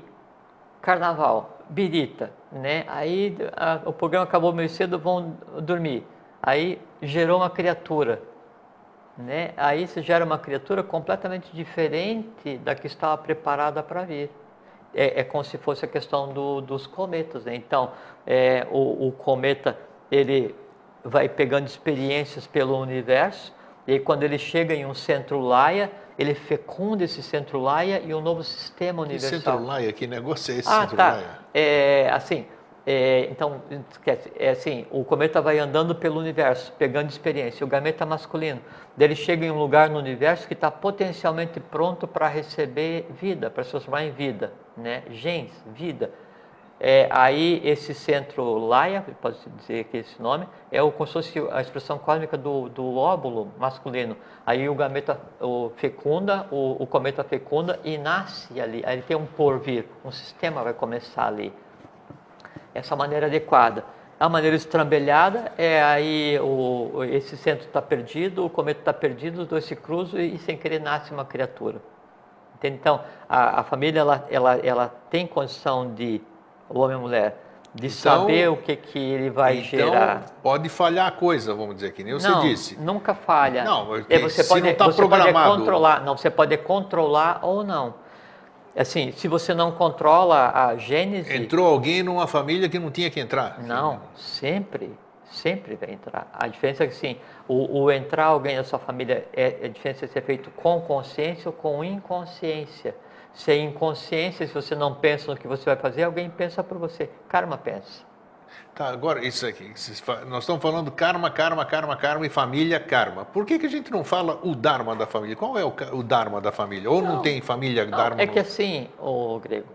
carnaval, birita, né? Aí o programa acabou meio cedo, vão dormir. Aí gerou uma criatura, né? Aí se gera uma criatura completamente diferente da que estava preparada para vir. É como se fosse a questão dos cometas, né? Então, o cometa, ele vai pegando experiências pelo universo, e aí, quando ele chega em um centro Laia, ele fecunda esse centro Laia e um novo sistema universal. Que centro Laia? Que negócio é esse centro Laia? Então, esquece, assim, o cometa vai andando pelo universo, pegando experiência. O gameta masculino, ele chega em um lugar no universo que está potencialmente pronto para receber vida, para se transformar em vida, né? Gens, vida. Aí esse centro Laia, pode dizer que esse nome, como se fosse a expressão cósmica do óvulo masculino. Aí o gameta fecunda, o cometa fecunda e nasce ali. Aí ele tem um porvir, um sistema vai começar ali. Essa maneira adequada. A maneira estrambelhada aí esse centro está perdido, o cometa está perdido, os dois se cruzam e sem querer nasce uma criatura. Entende? Então, a família ela tem condição de, o homem e a mulher, de saber o que ele vai gerar. Pode falhar a coisa, vamos dizer, que nem você disse. Não, nunca falha. Não, você se não está Pode programado. controlar. Não, você pode controlar ou não. Assim, se você não controla a gênese... Entrou alguém numa família que não tinha que entrar. Não, sempre vai entrar. A diferença é que, sim, o entrar alguém na sua família, a diferença é ser feito com consciência ou com inconsciência. Se é inconsciência, se você não pensa no que você vai fazer, alguém pensa por você. Karma pensa. Tá, agora isso aqui, nós estamos falando karma e família, karma. Por que a gente não fala o dharma da família? Qual é o dharma da família? Ou não tem família dharma? Que assim, o grego,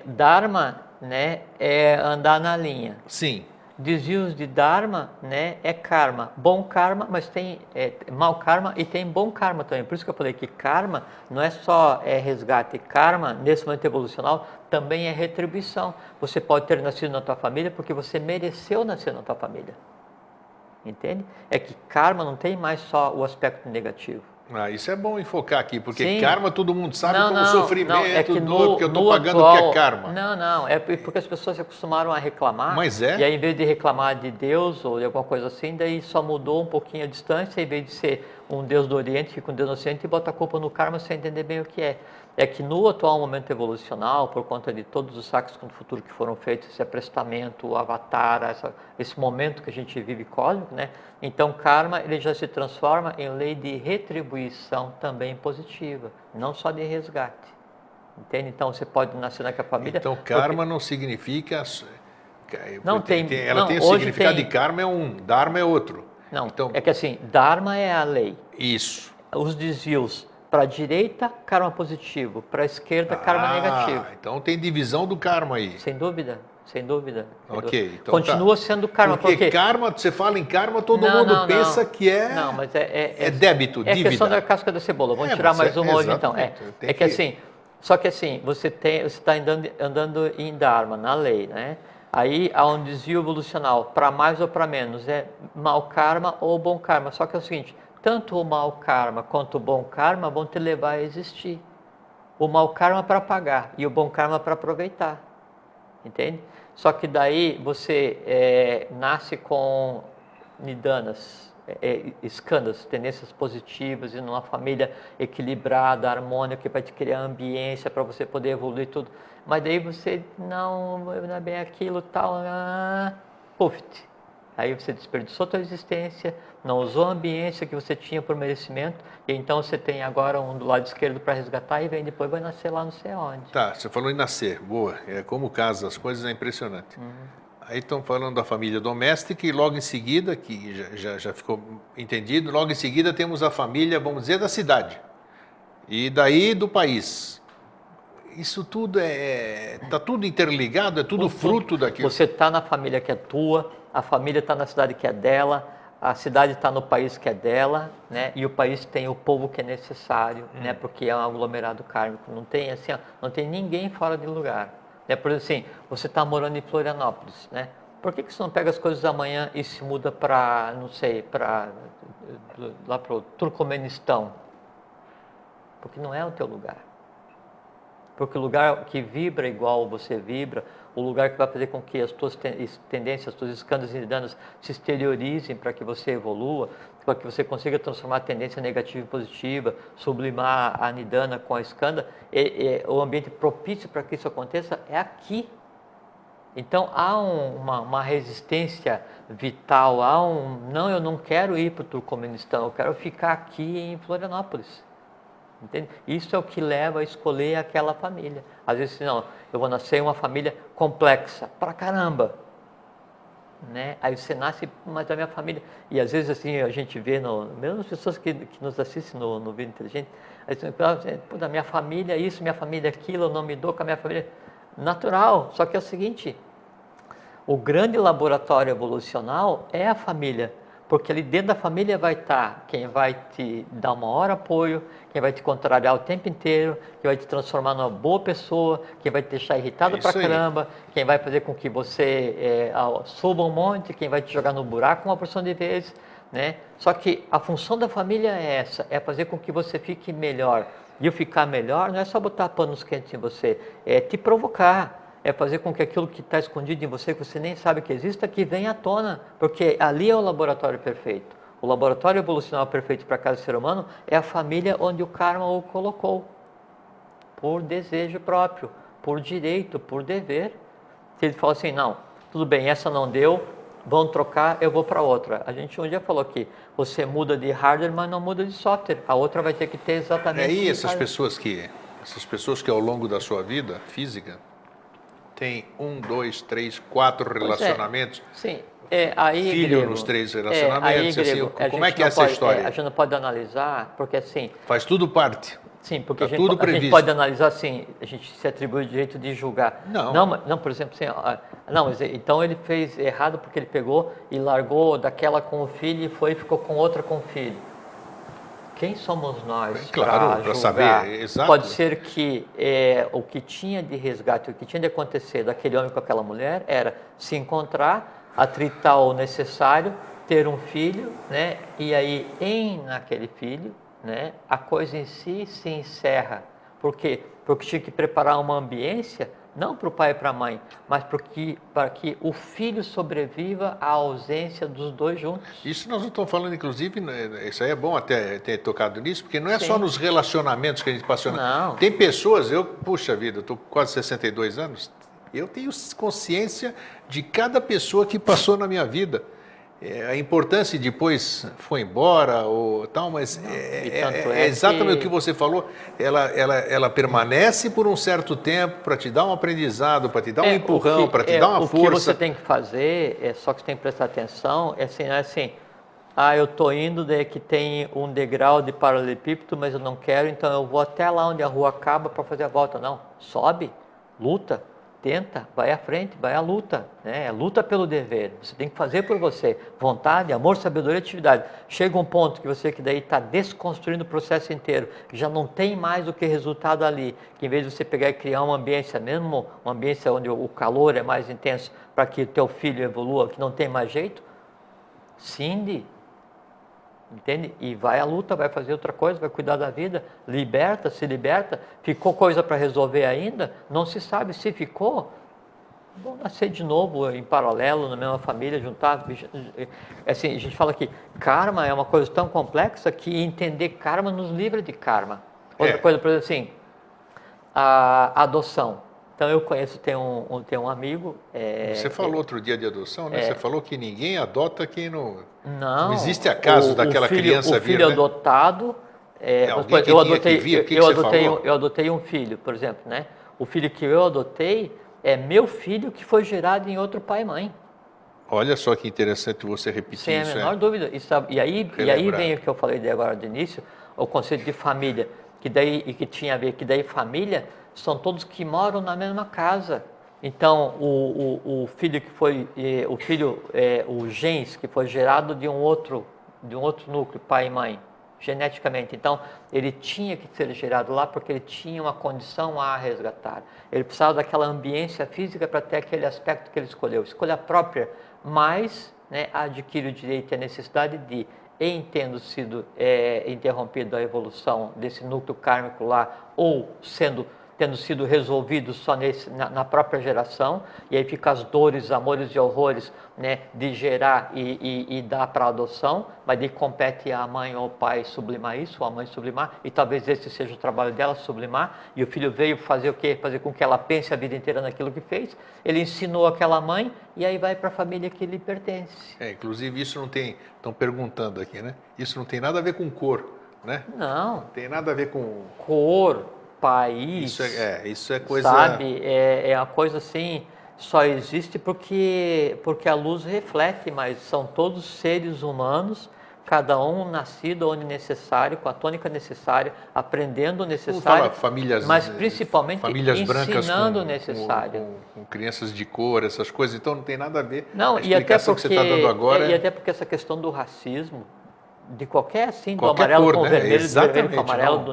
dharma né, é andar na linha. Sim. Desvios de Dharma, né, é karma. Bom karma, mas tem mau karma e tem bom karma também. Por isso que eu falei que karma não é só resgate. Karma, nesse momento evolucional, também é retribuição. Você pode ter nascido na tua família porque você mereceu nascer na tua família. Entende? É que karma não tem mais só o aspecto negativo. Isso é bom enfocar aqui, porque Sim. karma todo mundo sabe Não, como não, sofrimento, não, é que dor, porque eu estou pagando atual, o que é karma. Não, é porque as pessoas se acostumaram a reclamar. Mas é? E aí, em vez de reclamar de Deus ou de alguma coisa assim, daí só mudou um pouquinho a distância, em vez de ser um Deus do Oriente, fica um Deus do Ocidente e bota a culpa no karma sem entender bem o que é. É que no atual momento evolucional, por conta de todos os saques do futuro que foram feitos, esse aprestamento, o avatar, esse momento que a gente vive cósmico, né? Então, karma ele já se transforma em lei de retribuição também positiva, não só de resgate. Entende? Então, você pode nascer naquela família... Então, karma não significa... Não ela tem o significado de karma é um, dharma é outro. Não, então, é que assim, dharma é a lei. Isso. Os desvios para a direita, karma positivo, para a esquerda, karma negativo. Então tem divisão do karma aí. Sem dúvida, sem dúvida. Ok, então continua sendo karma. Porque karma, você fala em karma, todo mundo pensa que é, não, mas é débito, dívida. É a questão da casca da cebola. Vamos tirar mais uma hoje então. É que assim, só que assim, você está andando em dharma, na lei, né? Aí há um desvio evolucional, para mais ou para menos, é mau karma ou bom karma. Só que é o seguinte, tanto o mau karma quanto o bom karma vão te levar a existir. O mau karma para pagar e o bom karma para aproveitar. Entende? Só que daí você nasce com nidanas, skandhas, tendências positivas e numa família equilibrada, harmônica, que vai te criar ambiência para você poder evoluir tudo. Mas daí você não é bem aquilo, tal, puf. Aí você desperdiçou a tua existência, não usou a ambiência que você tinha por merecimento, e então você tem agora um do lado esquerdo para resgatar e vem depois vai nascer lá não sei onde. Tá, você falou em nascer, boa. Como casa as coisas é impressionante. Aí estão falando da família doméstica e logo em seguida, que já ficou entendido, logo em seguida temos a família, vamos dizer, da cidade. E daí do país. Isso tudo está tudo interligado, é tudo fruto daquilo. Você está na família que é tua, a família está na cidade que é dela, a cidade está no país que é dela, né? E o país tem o povo que é necessário, né? Porque é um aglomerado kármico, não tem assim, não tem ninguém fora de lugar. Né? Por exemplo, assim, você está morando em Florianópolis, né? Por que você não pega as coisas amanhã e se muda para, não sei, lá para o Turcomenistão? Porque não é o teu lugar. Porque o lugar que vibra igual você vibra, o lugar que vai fazer com que as tuas tendências, as tuas escândalos e danos se exteriorizem para que você evolua, para que você consiga transformar a tendência negativa em positiva, sublimar a nidana com a skanda, o ambiente propício para que isso aconteça é aqui. Então há uma resistência vital, não, eu não quero ir para o Turcomenistão, eu quero ficar aqui em Florianópolis. Entende? Isso é o que leva a escolher aquela família. Às vezes, não, eu vou nascer em uma família complexa, pra caramba. Né? Aí você nasce, mas a minha família... E às vezes assim, a gente vê, mesmo as pessoas que nos assistem no Vida Inteligente, aí você fala, da minha família isso, minha família aquilo, eu não me dou com a minha família. Natural, só que é o seguinte, o grande laboratório evolucional é a família. Porque ali dentro da família vai estar quem vai te dar o maior apoio, quem vai te contrariar o tempo inteiro, quem vai te transformar numa boa pessoa, quem vai te deixar irritado pra caramba, quem vai fazer com que você suba um monte, quem vai te jogar no buraco uma porção de vezes, né? Só que a função da família é essa, é fazer com que você fique melhor. E o ficar melhor não é só botar panos quentes em você, é te provocar. É fazer com que aquilo que está escondido em você, que você nem sabe que exista, que venha à tona. Porque ali é o laboratório perfeito. O laboratório evolucional perfeito para cada ser humano é a família onde o karma o colocou. Por desejo próprio, por direito, por dever. Se ele fala assim, não, tudo bem, essa não deu, vão trocar, eu vou para outra. A gente um dia falou aqui, você muda de hardware, mas não muda de software. A outra vai ter que ter exatamente... E essas pessoas que ao longo da sua vida física... Tem 1, 2, 3, 4 relacionamentos. Sim. Aí, filho grego, nos 3 relacionamentos. Grego, assim, como é que é essa história? A gente não pode analisar, porque assim... Faz tudo parte. Sim, porque Está tudo a gente previsto. pode analisar assim, a gente se atribui o direito de julgar. Não. Não, por exemplo, assim, não, mas então ele fez errado porque ele pegou e largou daquela com o filho e ficou com outra com o filho. Quem somos nós Claro, para saber, julgar? exato. Pode ser que o que tinha de resgate, o que tinha de acontecer daquele homem com aquela mulher era se encontrar, atritar o necessário, ter um filho, né? E aí naquele filho, né, a coisa em si se encerra. Por quê? Porque tinha que preparar uma ambiência, não para o pai e para a mãe, mas para que o filho sobreviva à ausência dos dois juntos. Isso nós não estamos falando, inclusive, né, isso aí é bom até ter tocado nisso, porque não é só Sim. nos relacionamentos que a gente passou. Não. Tem pessoas, puxa vida, eu estou com quase 62 anos, eu tenho consciência de cada pessoa que passou na minha vida. A importância e depois foi embora ou tal, mas é exatamente o que você falou. Ela permanece por um certo tempo para te dar um aprendizado, para te dar um empurrão, para te dar uma força. O que você tem que fazer, só que você tem que prestar atenção, não é assim, eu estou indo, daí que tem um degrau de paralelepípedo, mas eu não quero, então eu vou até lá onde a rua acaba para fazer a volta. Não, sobe, luta. Tenta, vai à frente, vai à luta, né? Luta pelo dever, você tem que fazer por você, vontade, amor, sabedoria e atividade. Chega um ponto que você que daí está desconstruindo o processo inteiro, já não tem mais do que resultado ali, que em vez de você pegar e criar uma ambiência, mesmo uma ambiência onde o calor é mais intenso, para que o teu filho evolua, que não tem mais jeito, cinde, entende? E vai à luta, vai fazer outra coisa, vai cuidar da vida, se liberta. Ficou coisa para resolver ainda? Não se sabe. Se ficou, vão nascer de novo em paralelo, na mesma família, juntar. Assim, a gente fala que karma é uma coisa tão complexa que entender karma nos livra de karma. Outra coisa, por exemplo, assim, a adoção. Então eu conheço, tem um amigo... Você falou outro dia de adoção, né? Você falou que ninguém adota quem não... Não existe acaso daquela criança vir, o filho adotado... eu adotei um filho, por exemplo, né? O filho que eu adotei é meu filho que foi gerado em outro pai e mãe. Olha só que interessante você repetir Sem isso. Sem a menor dúvida. E aí vem o que eu falei agora de início, o conceito de família, que tinha a ver, que daí família são todos que moram na mesma casa. Então, o filho que foi, o genes que foi gerado de um outro núcleo, pai e mãe, geneticamente. Então, ele tinha que ser gerado lá porque ele tinha uma condição a resgatar. Ele precisava daquela ambiência física para ter aquele aspecto que ele escolheu. Escolha própria, mas, né, adquire o direito e a necessidade de, em tendo sido interrompida a evolução desse núcleo kármico lá, ou tendo sido resolvido só na própria geração, e aí fica as dores, amores e horrores, né, de gerar e dar para a adoção, mas daí compete a mãe ou o pai sublimar isso, ou a mãe sublimar, e talvez esse seja o trabalho dela, sublimar, e o filho veio fazer o quê? Fazer com que ela pense a vida inteira naquilo que fez, ele ensinou aquela mãe, e aí vai para a família que lhe pertence. Inclusive isso não tem, estão perguntando aqui, né? Isso não tem nada a ver com cor, né? Não. Tem nada a ver com... Cor, país, isso é coisa... Sabe, é uma coisa assim, só existe porque a luz reflete, mas são todos seres humanos, cada um nascido onde necessário, com a tônica necessária, aprendendo o necessário, mas principalmente famílias ensinando o necessário. Com crianças de cor, essas coisas, então não tem nada a ver. Não, a explicação que você está dando agora... E até porque essa questão do racismo, de qualquer assim, do qualquer amarelo cor, com né? vermelho, do vermelho com amarelo, não.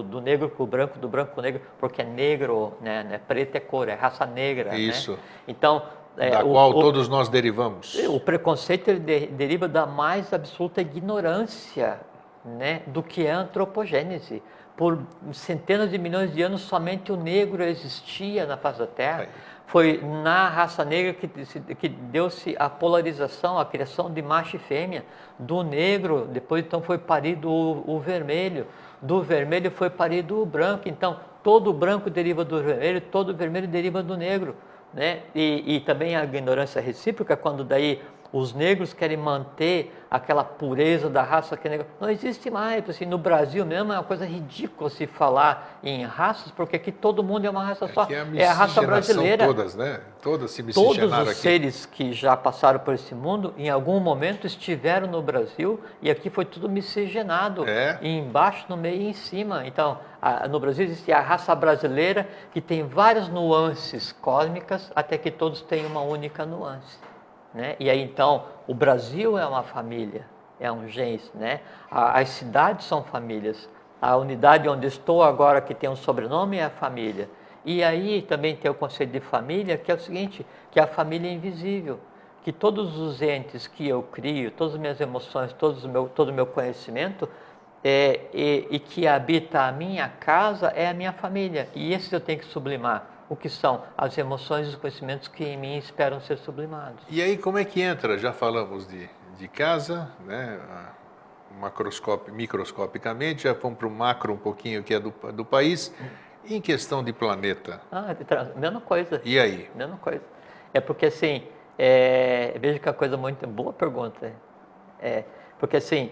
do negro com o branco, do branco com o negro, porque é negro, né? Preto é cor, é raça negra. Isso. Né? Então, da qual todos nós derivamos. O preconceito ele deriva da mais absoluta ignorância, né, do que é a antropogênese. Por centenas de milhões de anos, somente o negro existia na face da Terra. Foi na raça negra que deu-se a polarização, a criação de macho e fêmea. Do negro, depois então foi parido o vermelho. Do vermelho foi parido o branco. Então, todo branco deriva do vermelho, todo vermelho deriva do negro. Né? E também a ignorância recíproca, quando daí Os negros querem manter aquela pureza da raça que é negra. Não existe mais. Assim, no Brasil mesmo é uma coisa ridícula se falar em raças, porque aqui todo mundo é uma raça só. É a raça brasileira. Todas, né? Todas se Todos miscigenaram os aqui. seres que já passaram por esse mundo, em algum momento estiveram no Brasil e aqui foi tudo miscigenado, embaixo, no meio e em cima. Então, no Brasil existe a raça brasileira que tem várias nuances cósmicas, até que todos têm uma única nuance, né? E aí então, o Brasil é uma família, é um gens, né? As cidades são famílias. A unidade onde estou agora, que tem um sobrenome, é a família. E aí também tem o conceito de família, que é o seguinte, que a família é invisível, que todos os entes que eu crio, todas as minhas emoções, todo o meu conhecimento, e que habita a minha casa é a minha família. E esses eu tenho que sublimar. O que são as emoções e os conhecimentos que em mim esperam ser sublimados. E aí como é que entra? Já falamos de casa, né? Microscopicamente, já fomos para o macro um pouquinho, que é do país. Em questão de planeta? Mesma coisa. E aí? Mesma coisa. É porque assim, veja que é uma coisa muito boa pergunta. Porque assim,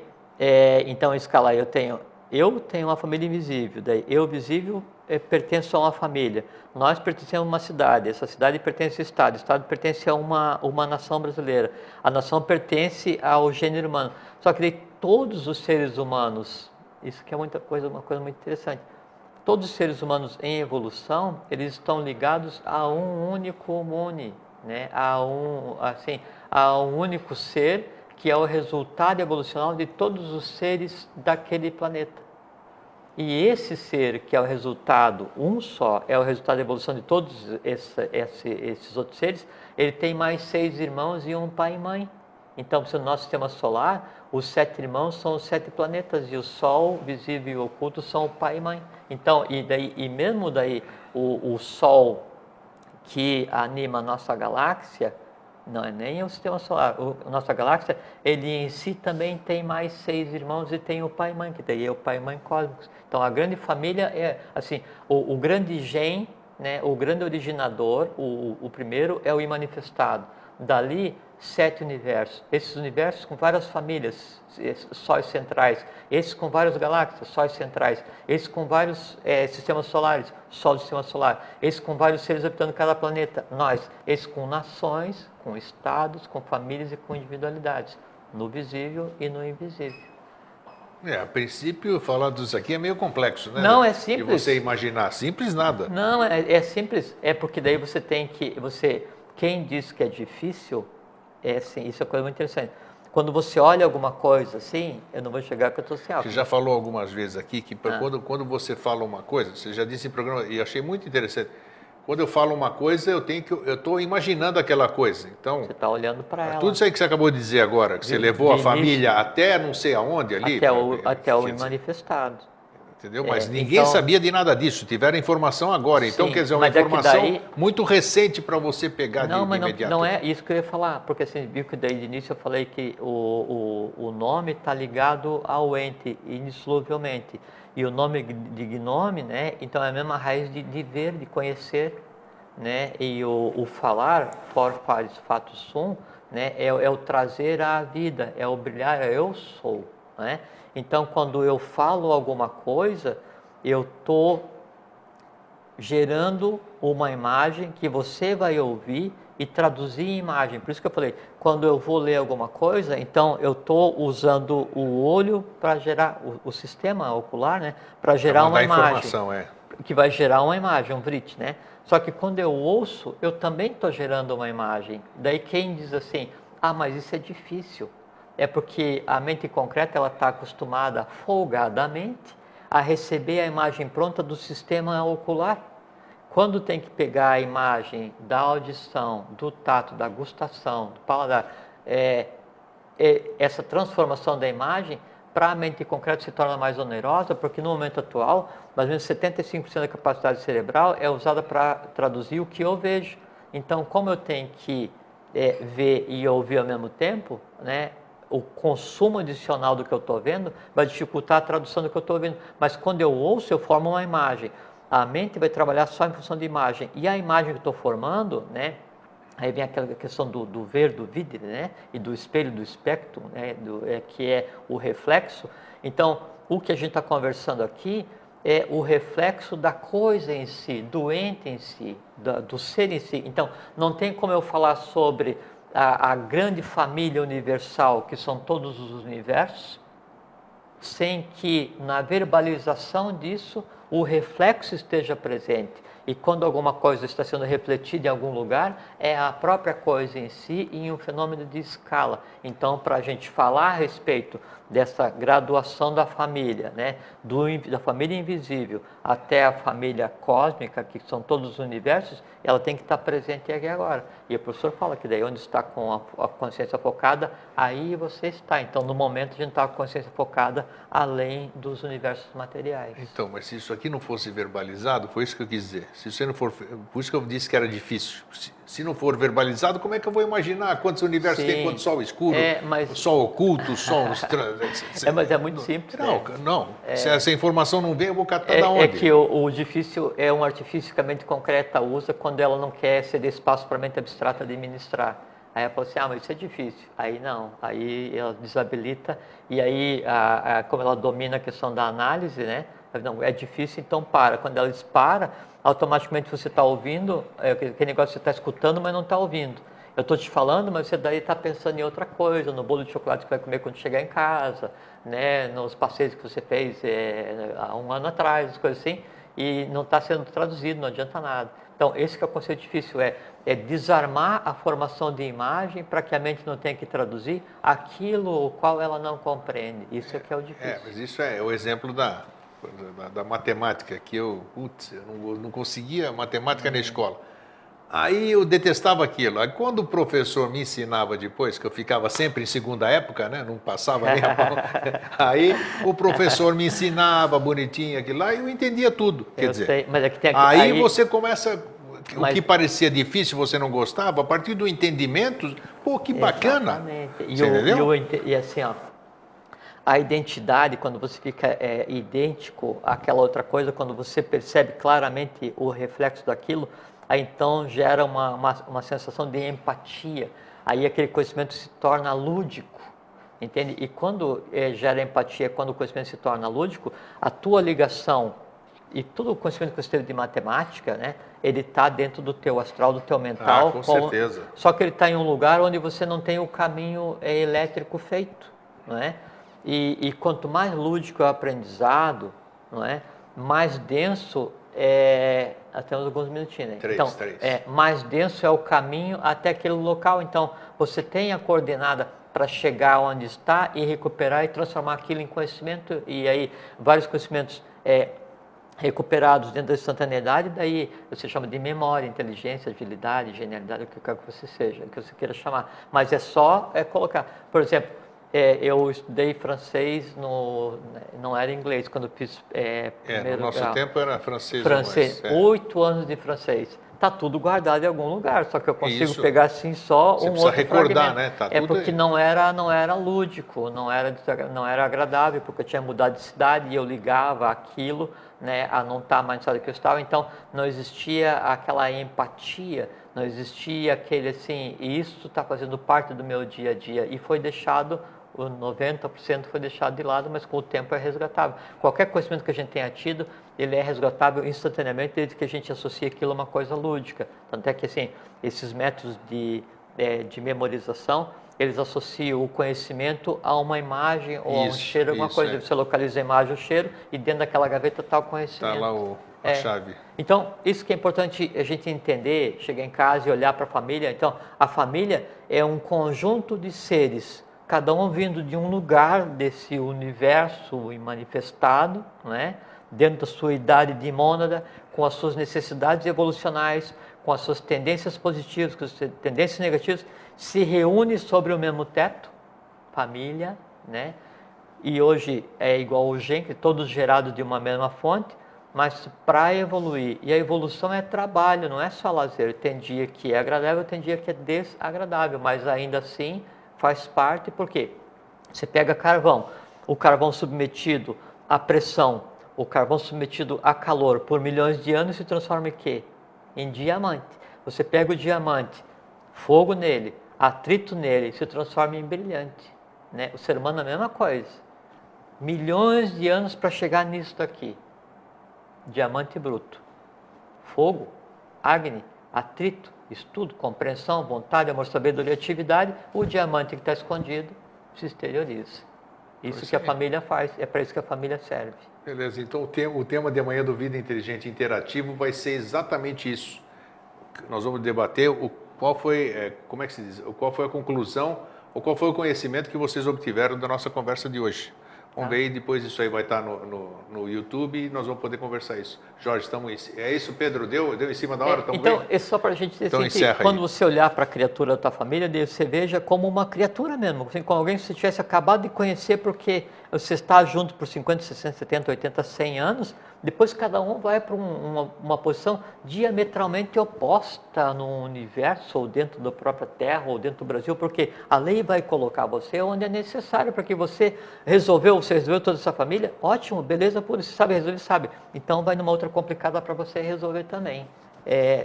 então escalar, eu tenho uma família invisível, daí eu visível pertenço a uma família. Nós pertencemos a uma cidade, essa cidade pertence ao Estado, o Estado pertence a uma nação brasileira, a nação pertence ao gênero humano. Só que daí todos os seres humanos, isso que é uma coisa muito interessante, todos os seres humanos em evolução, eles estão ligados a um único Muni, né? a um único ser que é o resultado evolucional de todos os seres daquele planeta. E esse ser que é o resultado, um só, é o resultado da evolução de todos esses outros seres, ele tem mais 6 irmãos e um pai e mãe. Então, no nosso sistema solar, os 7 irmãos são os 7 planetas e o Sol, visível e oculto, são o pai e mãe. Então, e mesmo daí, o Sol que anima a nossa galáxia, não é nem o sistema solar, a nossa galáxia, ele em si também tem mais 6 irmãos e tem o pai e mãe, que daí é o pai e mãe cósmicos. Então, a grande família é, assim, o grande gen, né, o grande originador, o primeiro é o imanifestado. Dali, 7 universos. Esses universos com várias famílias, sóis centrais. Esses com várias galáxias, sóis centrais. Esses com vários sistemas solares, sol do sistema solar. Esses com vários seres habitando cada planeta, nós. Esses com nações, com estados, com famílias e com individualidades. No visível e no invisível. A princípio, falar disso aqui é meio complexo, né? Não, é simples. De você imaginar. Simples nada. Não, é simples. É porque daí você tem que... Quem diz que é difícil, assim, isso é uma coisa muito interessante. Quando você olha alguma coisa assim, eu não vou chegar que eu estou sem álcool. Você já falou algumas vezes aqui que quando você fala uma coisa, você já disse em programa, e achei muito interessante, quando eu falo uma coisa, eu estou imaginando aquela coisa. Então, você está olhando para ela. Tudo isso aí que você acabou de dizer agora, que você levou a família até não sei aonde ali. Até o manifestado. Entendeu? Mas ninguém sabia de nada disso, tiveram informação agora. Então, quer dizer, uma informação muito recente para você pegar de imediato. Não é isso que eu ia falar, porque assim, viu que daí de início eu falei que o nome está ligado ao ente, indissoluvelmente. E o nome de gnome, né? Então é a mesma raiz de ver, de conhecer, né? E o falar, for fares fato sum, né? É o trazer à vida, é o brilhar, é eu sou, né? Então, quando eu falo alguma coisa, eu estou gerando uma imagem que você vai ouvir e traduzir em imagem. Por isso que eu falei, quando eu vou ler alguma coisa, então eu estou usando o olho para gerar, o sistema ocular, né? Para gerar uma imagem. Que vai gerar uma imagem, um vrit, né? Só que quando eu ouço, eu também estou gerando uma imagem. Daí quem diz assim, mas isso é difícil. É porque a mente concreta ela está acostumada folgadamente a receber a imagem pronta do sistema ocular. Quando tem que pegar a imagem da audição, do tato, da gustação, do paladar, essa transformação da imagem para a mente concreta se torna mais onerosa, porque no momento atual, mais ou menos 75% da capacidade cerebral é usada para traduzir o que eu vejo. Então, como eu tenho que ver e ouvir ao mesmo tempo, né? O consumo adicional do que eu estou vendo vai dificultar a tradução do que eu estou ouvindo. Mas quando eu ouço, eu formo uma imagem. A mente vai trabalhar só em função de imagem. E a imagem que eu estou formando, né, Aí vem aquela questão do ver, do vidre, né? E do espelho, do espectro, né? Que é o reflexo. Então, o que a gente está conversando aqui é o reflexo da coisa em si, do ente em si, do ser em si. Então, não tem como eu falar sobre a grande família universal, que são todos os universos, sem que na verbalização disso o reflexo esteja presente. E quando alguma coisa está sendo refletida em algum lugar, é a própria coisa em si e em um fenômeno de escala. Então, para a gente falar a respeito dessa graduação da família, né, da família invisível até a família cósmica, que são todos os universos, ela tem que estar presente aqui agora. E o professor fala que daí onde está com a consciência focada, aí você está. Então, no momento, a gente está com a consciência focada além dos universos materiais. Então, mas se isso aqui não fosse verbalizado, foi isso que eu quis dizer. Se você não for, por isso que eu disse que era difícil. Se não for verbalizado, como é que eu vou imaginar quantos universos tem, quanto sol escuro, sol oculto, sol... mas é muito simples. Não. Se essa informação não vem, eu vou catar da onde? É que o difícil é um artifício que a mente concreta usa quando ela não quer ceder espaço para a mente abstrata administrar. Aí ela fala assim, mas isso é difícil. Aí não, aí ela desabilita e aí, como ela domina a questão da análise, né? Não, é difícil, então para. Quando ela dispara, automaticamente você está ouvindo, aquele negócio que você está escutando, mas não está ouvindo. Eu estou te falando, mas você daí está pensando em outra coisa, no bolo de chocolate que vai comer quando chegar em casa, né? Nos passeios que você fez há um ano atrás, as coisas assim, e não está sendo traduzido, não adianta nada. Então, esse que é o conceito difícil, é desarmar a formação de imagem para que a mente não tenha que traduzir aquilo o qual ela não compreende. Isso é que é o difícil. Mas isso é o exemplo da matemática, que eu não conseguia matemática na escola. Aí eu detestava aquilo. Aí quando o professor me ensinava depois, que eu ficava sempre em segunda época, né? Não passava nem a mão. Aí o professor me ensinava bonitinho aquilo lá e eu entendia tudo. Quer dizer, sei, mas é que tem aqui, aí você começa... O que parecia difícil, você não gostava, a partir do entendimento, pô, que bacana. Exatamente. Você entendeu? E assim, ó, a identidade, quando você fica idêntico àquela outra coisa, quando você percebe claramente o reflexo daquilo, aí então gera uma sensação de empatia. Aí aquele conhecimento se torna lúdico, entende? E quando gera empatia, quando o conhecimento se torna lúdico, a tua ligação e todo o conhecimento que você teve de matemática, né, ele está dentro do teu astral, do teu mental. Com certeza. Só que ele está em um lugar onde você não tem o caminho elétrico feito, não é? E quanto mais lúdico é o aprendizado, não é? Mais denso é... Temos alguns minutinhos, né? Três. Mais denso é o caminho até aquele local. Então, você tem a coordenada para chegar onde está e recuperar e transformar aquilo em conhecimento. E aí, vários conhecimentos recuperados dentro da instantaneidade, daí você chama de memória, inteligência, agilidade, genialidade, o que quer que você seja, o que você queira chamar. Mas é só colocar. Por exemplo, eu estudei francês, não era inglês, quando eu fiz primeiro no nosso grau. tempo era francês. 8 anos de francês. Está tudo guardado em algum lugar, só que eu consigo pegar assim só você um precisa outro recordar, fragmento. né? Tá Porque aí. não era lúdico, não era agradável, porque eu tinha mudado de cidade e eu ligava aquilo, né, a não estar mais na cidade que eu estava, então não existia aquela empatia, não existia aquele assim, isso está fazendo parte do meu dia a dia, e foi deixado, o 90% foi deixado de lado, mas com o tempo é resgatável. Qualquer conhecimento que a gente tenha tido, ele é resgatável instantaneamente, desde que a gente associe aquilo a uma coisa lúdica. Tanto é que assim, esses métodos de memorização, eles associam o conhecimento a uma imagem ou a um cheiro, alguma coisa. Você localiza a imagem, o cheiro, e dentro daquela gaveta está o conhecimento. Está lá a chave. Então, isso que é importante a gente entender, chegar em casa e olhar para a família. Então, a família é um conjunto de seres, cada um vindo de um lugar desse universo manifestado, não é? Dentro da sua idade de mônada, com as suas necessidades evolucionais, com as suas tendências positivas, com as suas tendências negativas, se reúne sobre o mesmo teto, família, né? E hoje é igual o gen, que todos gerados de uma mesma fonte, mas para evoluir. E a evolução é trabalho, não é só lazer. Tem dia que é agradável, tem dia que é desagradável, mas ainda assim faz parte, porque você pega carvão, o carvão submetido à pressão, o carvão submetido a calor por milhões de anos se transforma em quê? Em diamante. Você pega o diamante, fogo nele, atrito nele, se transforma em brilhante, né? O ser humano é a mesma coisa. Milhões de anos para chegar nisso daqui. Diamante bruto. Fogo, Agni, atrito, estudo, compreensão, vontade, amor, sabedoria, atividade. O diamante que está escondido se exterioriza. Isso que a família faz, é para isso que a família serve. Beleza, então o tema de amanhã do Vida Inteligente Interativo vai ser exatamente isso. Nós vamos debater qual foi, como é que se diz, qual foi a conclusão ou qual foi o conhecimento que vocês obtiveram da nossa conversa de hoje. Vamos ver, depois isso aí vai estar no YouTube e nós vamos poder conversar isso. Jorge, estamos. É isso, Pedro? Deu em cima da hora? Então, é só para a gente dizer então, assim, que quando você olhar para a criatura da tua família, você veja como uma criatura mesmo, assim, como alguém que você tivesse acabado de conhecer, porque você está junto por 50, 60, 70, 80, 100 anos, depois cada um vai para uma posição diametralmente oposta no universo, ou dentro da própria Terra, ou dentro do Brasil, porque a lei vai colocar você onde é necessário para que você você resolveu toda essa família, ótimo, beleza, por isso, sabe resolver, sabe. Então vai numa outra complicada para você resolver também.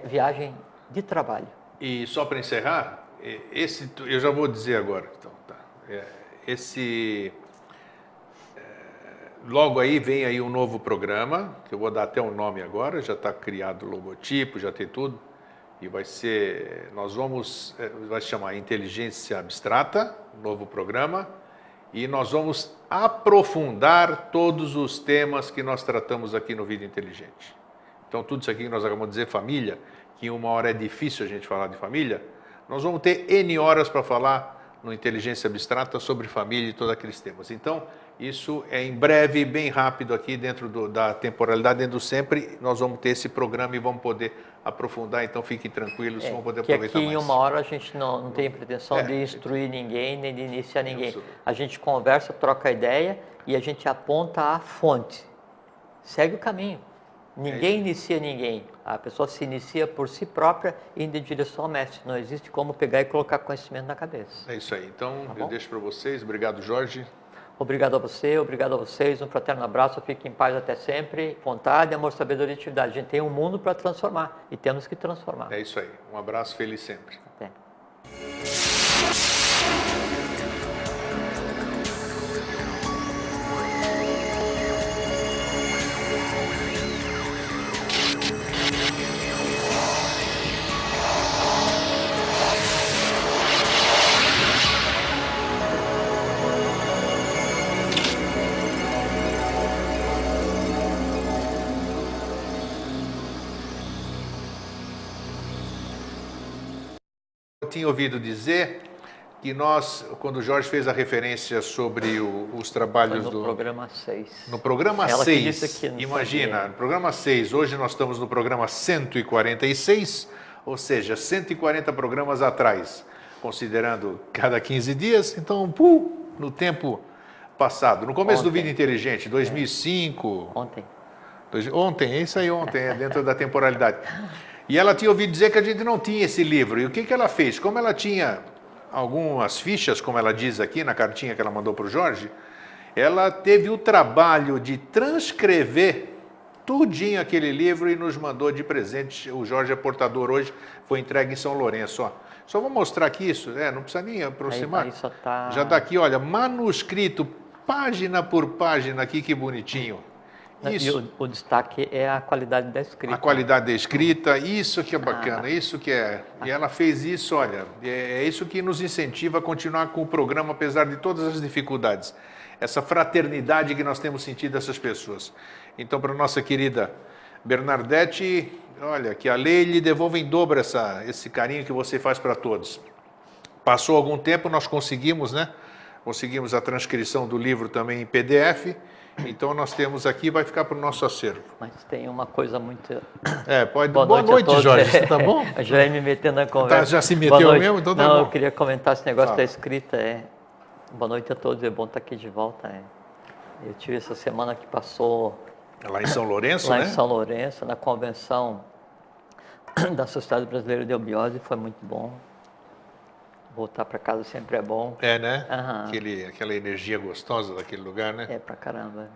Viagem de trabalho. E só para encerrar, eu já vou dizer agora, então, tá. Logo aí vem aí um novo programa, que eu vou dar até um nome agora, já está criado o logotipo, já tem tudo, e vai ser, vai se chamar Inteligência Abstrata, novo programa, e nós vamos aprofundar todos os temas que nós tratamos aqui no Vida Inteligente. Então, tudo isso aqui que nós acabamos de dizer, família, que em uma hora é difícil a gente falar de família, nós vamos ter N horas para falar no Inteligência Abstrata sobre família e todos aqueles temas. Então, isso é em breve, bem rápido aqui, dentro da temporalidade, dentro do sempre, nós vamos ter esse programa e vamos poder aprofundar, então fiquem tranquilos, vamos poder aproveitar mais. Aqui em uma hora a gente não tem pretensão de instruir ninguém, nem de iniciar ninguém. A gente conversa, troca ideia e a gente aponta a fonte. Segue o caminho. Ninguém inicia ninguém. A pessoa se inicia por si própria indo em direção ao mestre. Não existe como pegar e colocar conhecimento na cabeça. É isso aí. Então, eu deixo para vocês. Obrigado, Jorge. Obrigado a você, obrigado a vocês. Um fraterno abraço. Fique em paz até sempre. Vontade, amor, sabedoria e atividade. A gente tem um mundo para transformar e temos que transformar. É isso aí. Um abraço, feliz sempre. Até. Eu tinha ouvido dizer que nós, quando o Jorge fez a referência sobre os trabalhos no programa 6. No programa 6, imagina, no programa 6, hoje nós estamos no programa 146, ou seja, 140 programas atrás, considerando cada 15 dias, então, no tempo passado, no começo do Vida Inteligente, 2005... Ontem, é isso aí, ontem, dentro da temporalidade. E ela tinha ouvido dizer que a gente não tinha esse livro. E o que ela fez? Como ela tinha algumas fichas, como ela diz aqui na cartinha que ela mandou para o Jorge, ela teve o trabalho de transcrever tudinho aquele livro e nos mandou de presente. O Jorge é portador hoje, foi entregue em São Lourenço. Ó. Só vou mostrar aqui isso, não precisa nem aproximar. Aí só tá... Já dá aqui, olha, manuscrito, página por página aqui, que bonitinho. Isso. E o destaque é a qualidade da escrita. A qualidade da escrita, isso que é bacana, isso que é. E ela fez isso, olha, é isso que nos incentiva a continuar com o programa, apesar de todas as dificuldades. Essa fraternidade que nós temos sentido dessas pessoas. Então, para a nossa querida Bernadette, olha, que a lei lhe devolva em dobro esse carinho que você faz para todos. Passou algum tempo, nós conseguimos, né? Conseguimos a transcrição do livro também em PDF. Então nós temos aqui, vai ficar para o nosso acervo. Mas tem uma coisa muito... pode... Boa noite, Jorge, você tá bom? Já ia me metendo na conversa. Já se meteu mesmo? Então tá bom. Não, eu queria comentar esse negócio da escrita. Boa noite a todos, é bom estar aqui de volta. Eu tive essa semana que passou... Lá em São Lourenço, né? Lá em São Lourenço, na convenção da Sociedade Brasileira de Eubiose, foi muito bom. Voltar para casa sempre é bom. Né? Aquela energia gostosa daquele lugar, né? Pra caramba.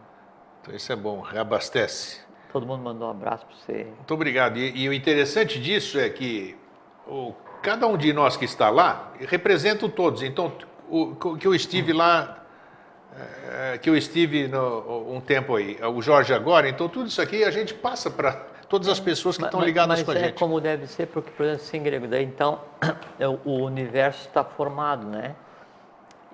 Então isso é bom, reabastece. Todo mundo mandou um abraço para você. Muito obrigado. E o interessante disso é que cada um de nós que está lá representa todos. Então, que eu estive lá, que eu estive um tempo aí, o Jorge agora, então tudo isso aqui a gente passa para todas as pessoas que estão ligadas com a gente. Mas é como deve ser, porque, por exemplo, assim, grego, daí então o universo está formado, né?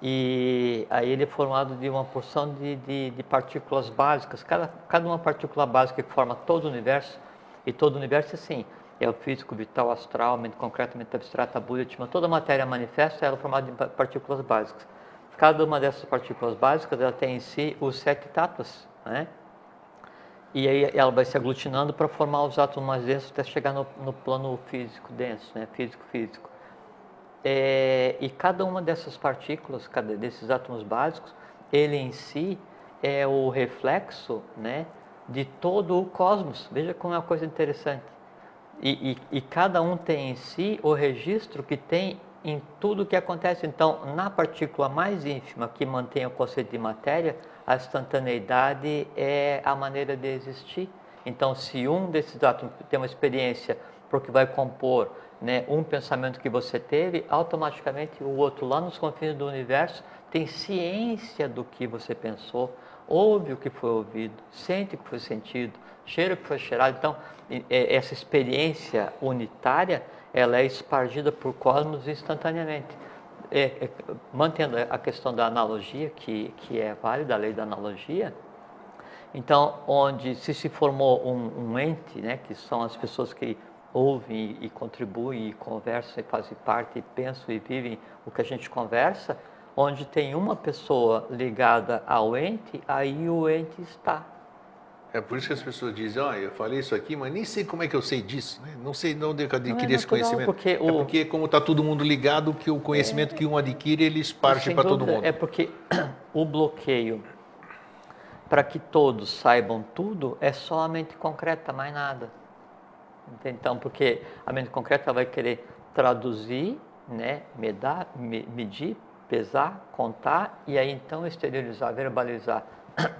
E aí ele é formado de uma porção de partículas básicas, cada uma partícula básica que forma todo o universo, e todo o universo assim, é o físico, vital, astral, mente concreta, mente abstrata, búdica, toda a matéria manifesta ela é formada de partículas básicas. Cada uma dessas partículas básicas ela tem em si os 7 tattvas, né? E aí ela vai se aglutinando para formar os átomos mais densos até chegar no plano físico denso, né? Físico. E cada uma dessas partículas, desses átomos básicos, ele em si é o reflexo, né, de todo o cosmos. Veja como é uma coisa interessante. E cada um tem em si o registro que tem em tudo o que acontece. Então, na partícula mais ínfima que mantém o conceito de matéria, a instantaneidade é a maneira de existir. Então, se um desses átomos tem uma experiência porque vai compor, né, um pensamento que você teve, automaticamente o outro lá nos confins do universo tem ciência do que você pensou, ouve o que foi ouvido, sente o que foi sentido, cheira o que foi cheirado. Então, essa experiência unitária, ela é espargida por cosmos instantaneamente. Mantendo a questão da analogia, que é válida, a lei da analogia, então, onde se formou um ente, né, que são as pessoas que ouvem e contribuem, e conversam, e fazem parte, e pensam e vivem o que a gente conversa, onde tem uma pessoa ligada ao ente, aí o ente está. É por isso que as pessoas dizem, eu falei isso aqui, mas nem sei como é que eu sei disso, né? Não sei onde eu adquiri esse conhecimento. Porque como está todo mundo ligado, que o conhecimento que um adquire, ele esparge para todo mundo. É porque o bloqueio para que todos saibam tudo é só a mente concreta, mais nada. Então, porque a mente concreta vai querer traduzir, né, medir, pesar, contar e aí então exteriorizar, verbalizar.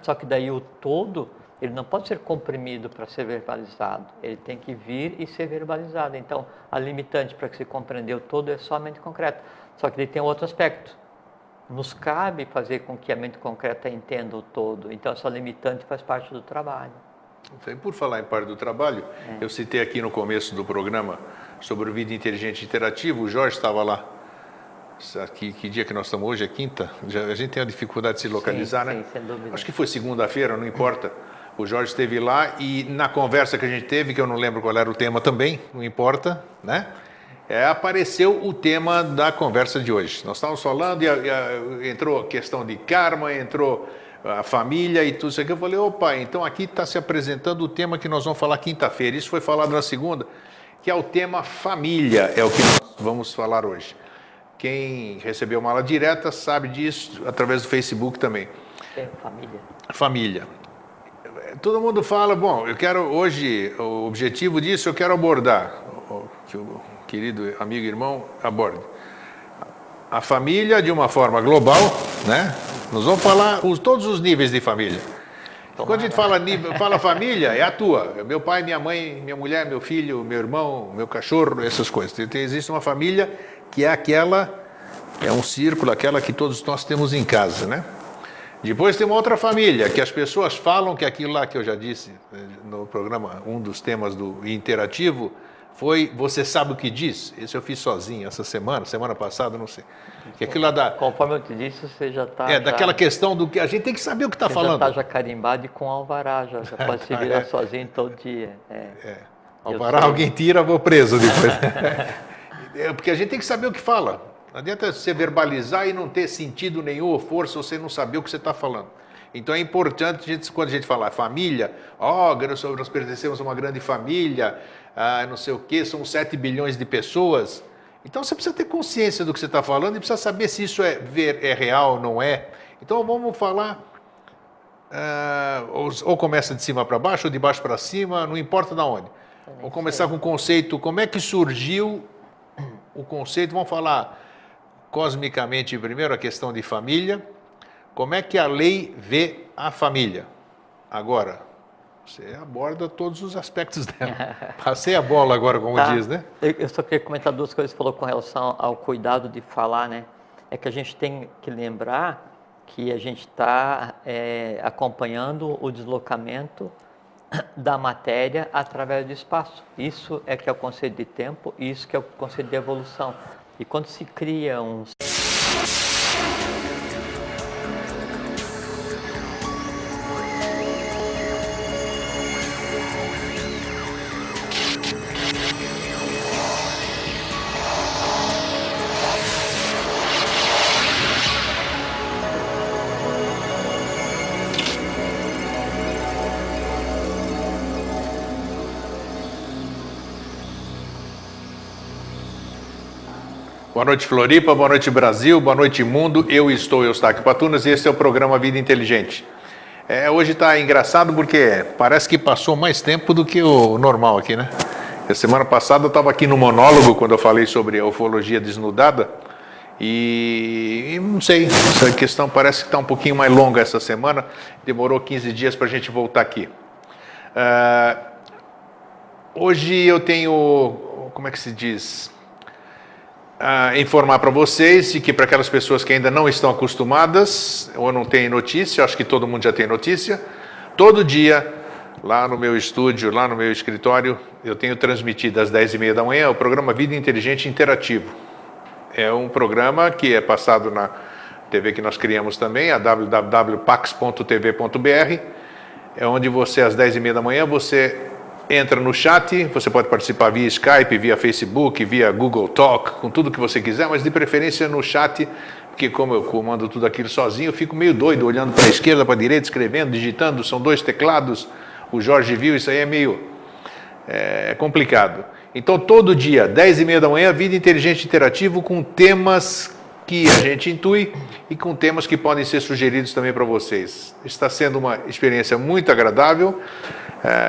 Só que daí o todo, ele não pode ser comprimido para ser verbalizado, ele tem que vir e ser verbalizado. Então, a limitante para que se compreender o todo é só a mente concreta. Só que ele tem outro aspecto. Nos cabe fazer com que a mente concreta entenda o todo. Então, essa limitante faz parte do trabalho. Por falar em parte do trabalho, eu citei aqui no começo do programa sobre o Vida Inteligente Interativo, o Jorge estava lá. Aqui, que dia que nós estamos hoje? É quinta? A gente tem a dificuldade de se localizar, né? Sim, sem dúvida. Acho que foi segunda-feira, não importa. O Jorge esteve lá e na conversa que a gente teve, que eu não lembro qual era o tema também, não importa, né? Apareceu o tema da conversa de hoje. Nós estávamos falando e entrou a questão de karma, entrou a família e tudo isso aqui. Eu falei, opa, então aqui está se apresentando o tema que nós vamos falar quinta-feira. Isso foi falado na segunda, que é o tema família, é o que nós vamos falar hoje. Quem recebeu uma aula direta sabe disso, através do Facebook também. Família. Família. Todo mundo fala, bom, eu quero hoje, o objetivo disso, eu quero abordar, que o querido amigo e irmão aborde. A família de uma forma global, né? Nós vamos falar todos os níveis de família. Quando a gente fala família, é a tua. Meu pai, minha mãe, minha mulher, meu filho, meu irmão, meu cachorro, essas coisas. Então, existe uma família que é aquela, é um círculo, aquela que todos nós temos em casa, né? Depois tem uma outra família, que as pessoas falam que aquilo lá que eu já disse no programa, um dos temas do interativo, foi Você Sabe o que Diz? Esse eu fiz sozinho essa semana passada, não sei. Que aquilo lá da... Conforme eu te disse, você já está... daquela questão do que a gente tem que saber o que está falando. Você já está carimbado e com alvará, já pode se virar sozinho todo dia. Alvará, alguém tira, vou preso depois. Porque a gente tem que saber o que fala. Não adianta você verbalizar e não ter sentido nenhum ou força, você não saber o que você está falando. Então é importante, quando a gente falar família, nós pertencemos a uma grande família, não sei o quê, são 7 bilhões de pessoas. Então você precisa ter consciência do que você está falando e precisa saber se isso é real ou não é. Então vamos falar, ou começa de cima para baixo, ou de baixo para cima, não importa de onde. Vamos começar com o conceito, como é que surgiu o conceito, vamos falar cosmicamente primeiro a questão de família, como é que a lei vê a família. Agora, Você aborda todos os aspectos dela. Passei a bola agora, como diz, né? Eu só queria comentar duas coisas que você falou com relação ao cuidado de falar, né? É que a gente tem que lembrar que a gente está acompanhando o deslocamento da matéria através do espaço. Isso é que é o conceito de tempo, isso que é o conceito de evolução. E quando se cria um... Boa noite, Floripa, boa noite, Brasil, boa noite, mundo. Eu estou Eustáquio Patunas e esse é o programa Vida Inteligente. Hoje está engraçado porque parece que passou mais tempo do que o normal aqui, né? A semana passada eu estava aqui no monólogo quando eu falei sobre a ufologia desnudada e não sei, essa questão parece que está um pouquinho mais longa essa semana. Demorou 15 dias para a gente voltar aqui. Hoje eu tenho, como é que se diz... informar para vocês e que para aquelas pessoas que ainda não estão acostumadas ou não têm notícia, acho que todo mundo já tem notícia, todo dia lá no meu estúdio, lá no meu escritório, eu tenho transmitido às 10h30 da manhã o programa Vida Inteligente Interativo. É um programa que é passado na TV que nós criamos também, a www.pax.tv.br, é onde você às 10h30 da manhã você entra no chat, você pode participar via Skype, via Facebook, via Google Talk, com tudo que você quiser, mas de preferência no chat, porque como eu comando tudo aquilo sozinho, eu fico meio doido, olhando para a esquerda, para a direita, escrevendo, digitando, são 2 teclados, o Jorge viu, isso aí é meio complicado. Então todo dia, 10h30 da manhã, Vida Inteligente Interativo, com temas que a gente intui e com temas que podem ser sugeridos também para vocês. Está sendo uma experiência muito agradável.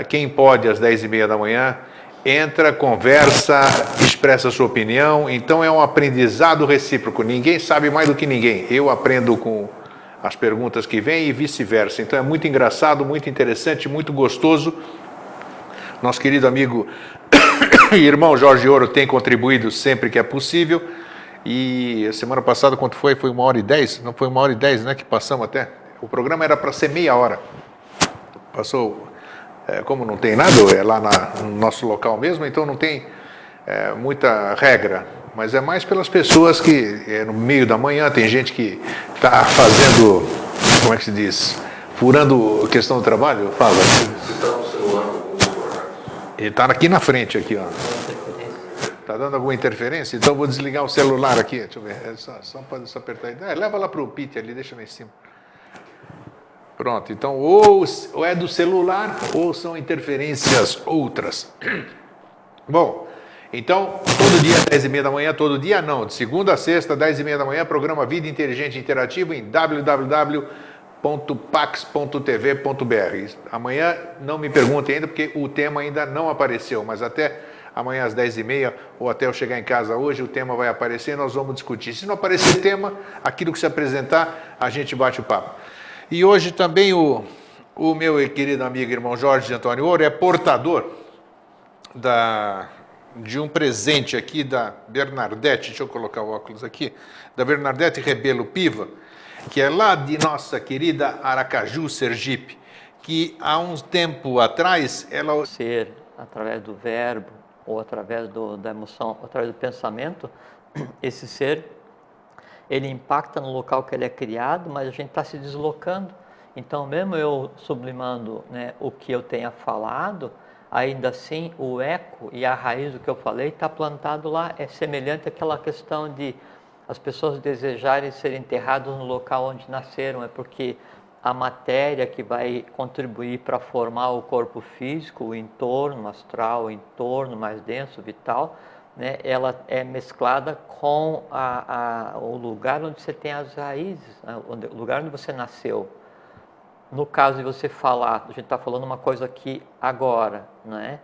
Quem pode às 10h30 da manhã entra, conversa, expressa sua opinião. Então é um aprendizado recíproco. Ninguém sabe mais do que ninguém. Eu aprendo com as perguntas que vêm e vice-versa. Então é muito engraçado, muito interessante, muito gostoso. Nosso querido amigo e irmão Jorge Ouro tem contribuído sempre que é possível. E a semana passada, quanto foi? Foi 1h10? Não foi 1h10, né? Que passamos até. O programa era para ser meia hora. Passou... como não tem nada, é lá no nosso local mesmo, então não tem muita regra, mas é mais pelas pessoas que no meio da manhã tem gente que está fazendo, como é que se diz, furando questão do trabalho, fala. Você está no celular? Ele está aqui na frente, aqui, ó. Está dando alguma interferência? Então eu vou desligar o celular aqui, deixa eu ver, só apertar. Leva lá para o Pete ali, deixa lá em cima. Pronto, então ou é do celular ou são interferências outras. Bom, então todo dia 10h30 da manhã, todo dia não, de segunda a sexta, 10h30 da manhã, programa Vida Inteligente Interativo em www.pax.tv.br. Amanhã não me perguntem ainda porque o tema ainda não apareceu, mas até amanhã às 10h30 ou até eu chegar em casa hoje, o tema vai aparecer e nós vamos discutir. Se não aparecer tema, aquilo que se apresentar, a gente bate o papo. E hoje também o meu querido amigo irmão Jorge Antônio Ouro é portador de um presente aqui da Bernardete, deixa eu colocar o óculos aqui, da Bernardete Rebelo Piva, que é lá de nossa querida Aracaju, Sergipe, que há um tempo atrás ela... Ser através do verbo ou através da emoção, através do pensamento, esse ser... ele impacta no local que ele é criado, mas a gente está se deslocando. Então, mesmo eu sublimando, né, o que eu tenha falado, ainda assim o eco e a raiz do que eu falei está plantado lá. É semelhante àquela questão de as pessoas desejarem ser enterradas no local onde nasceram. É porque a matéria que vai contribuir para formar o corpo físico, o entorno astral, o entorno mais denso, vital, né, ela é mesclada com o lugar onde você tem as raízes, né, o lugar onde você nasceu. No caso de você falar, a gente está falando uma coisa aqui agora, né?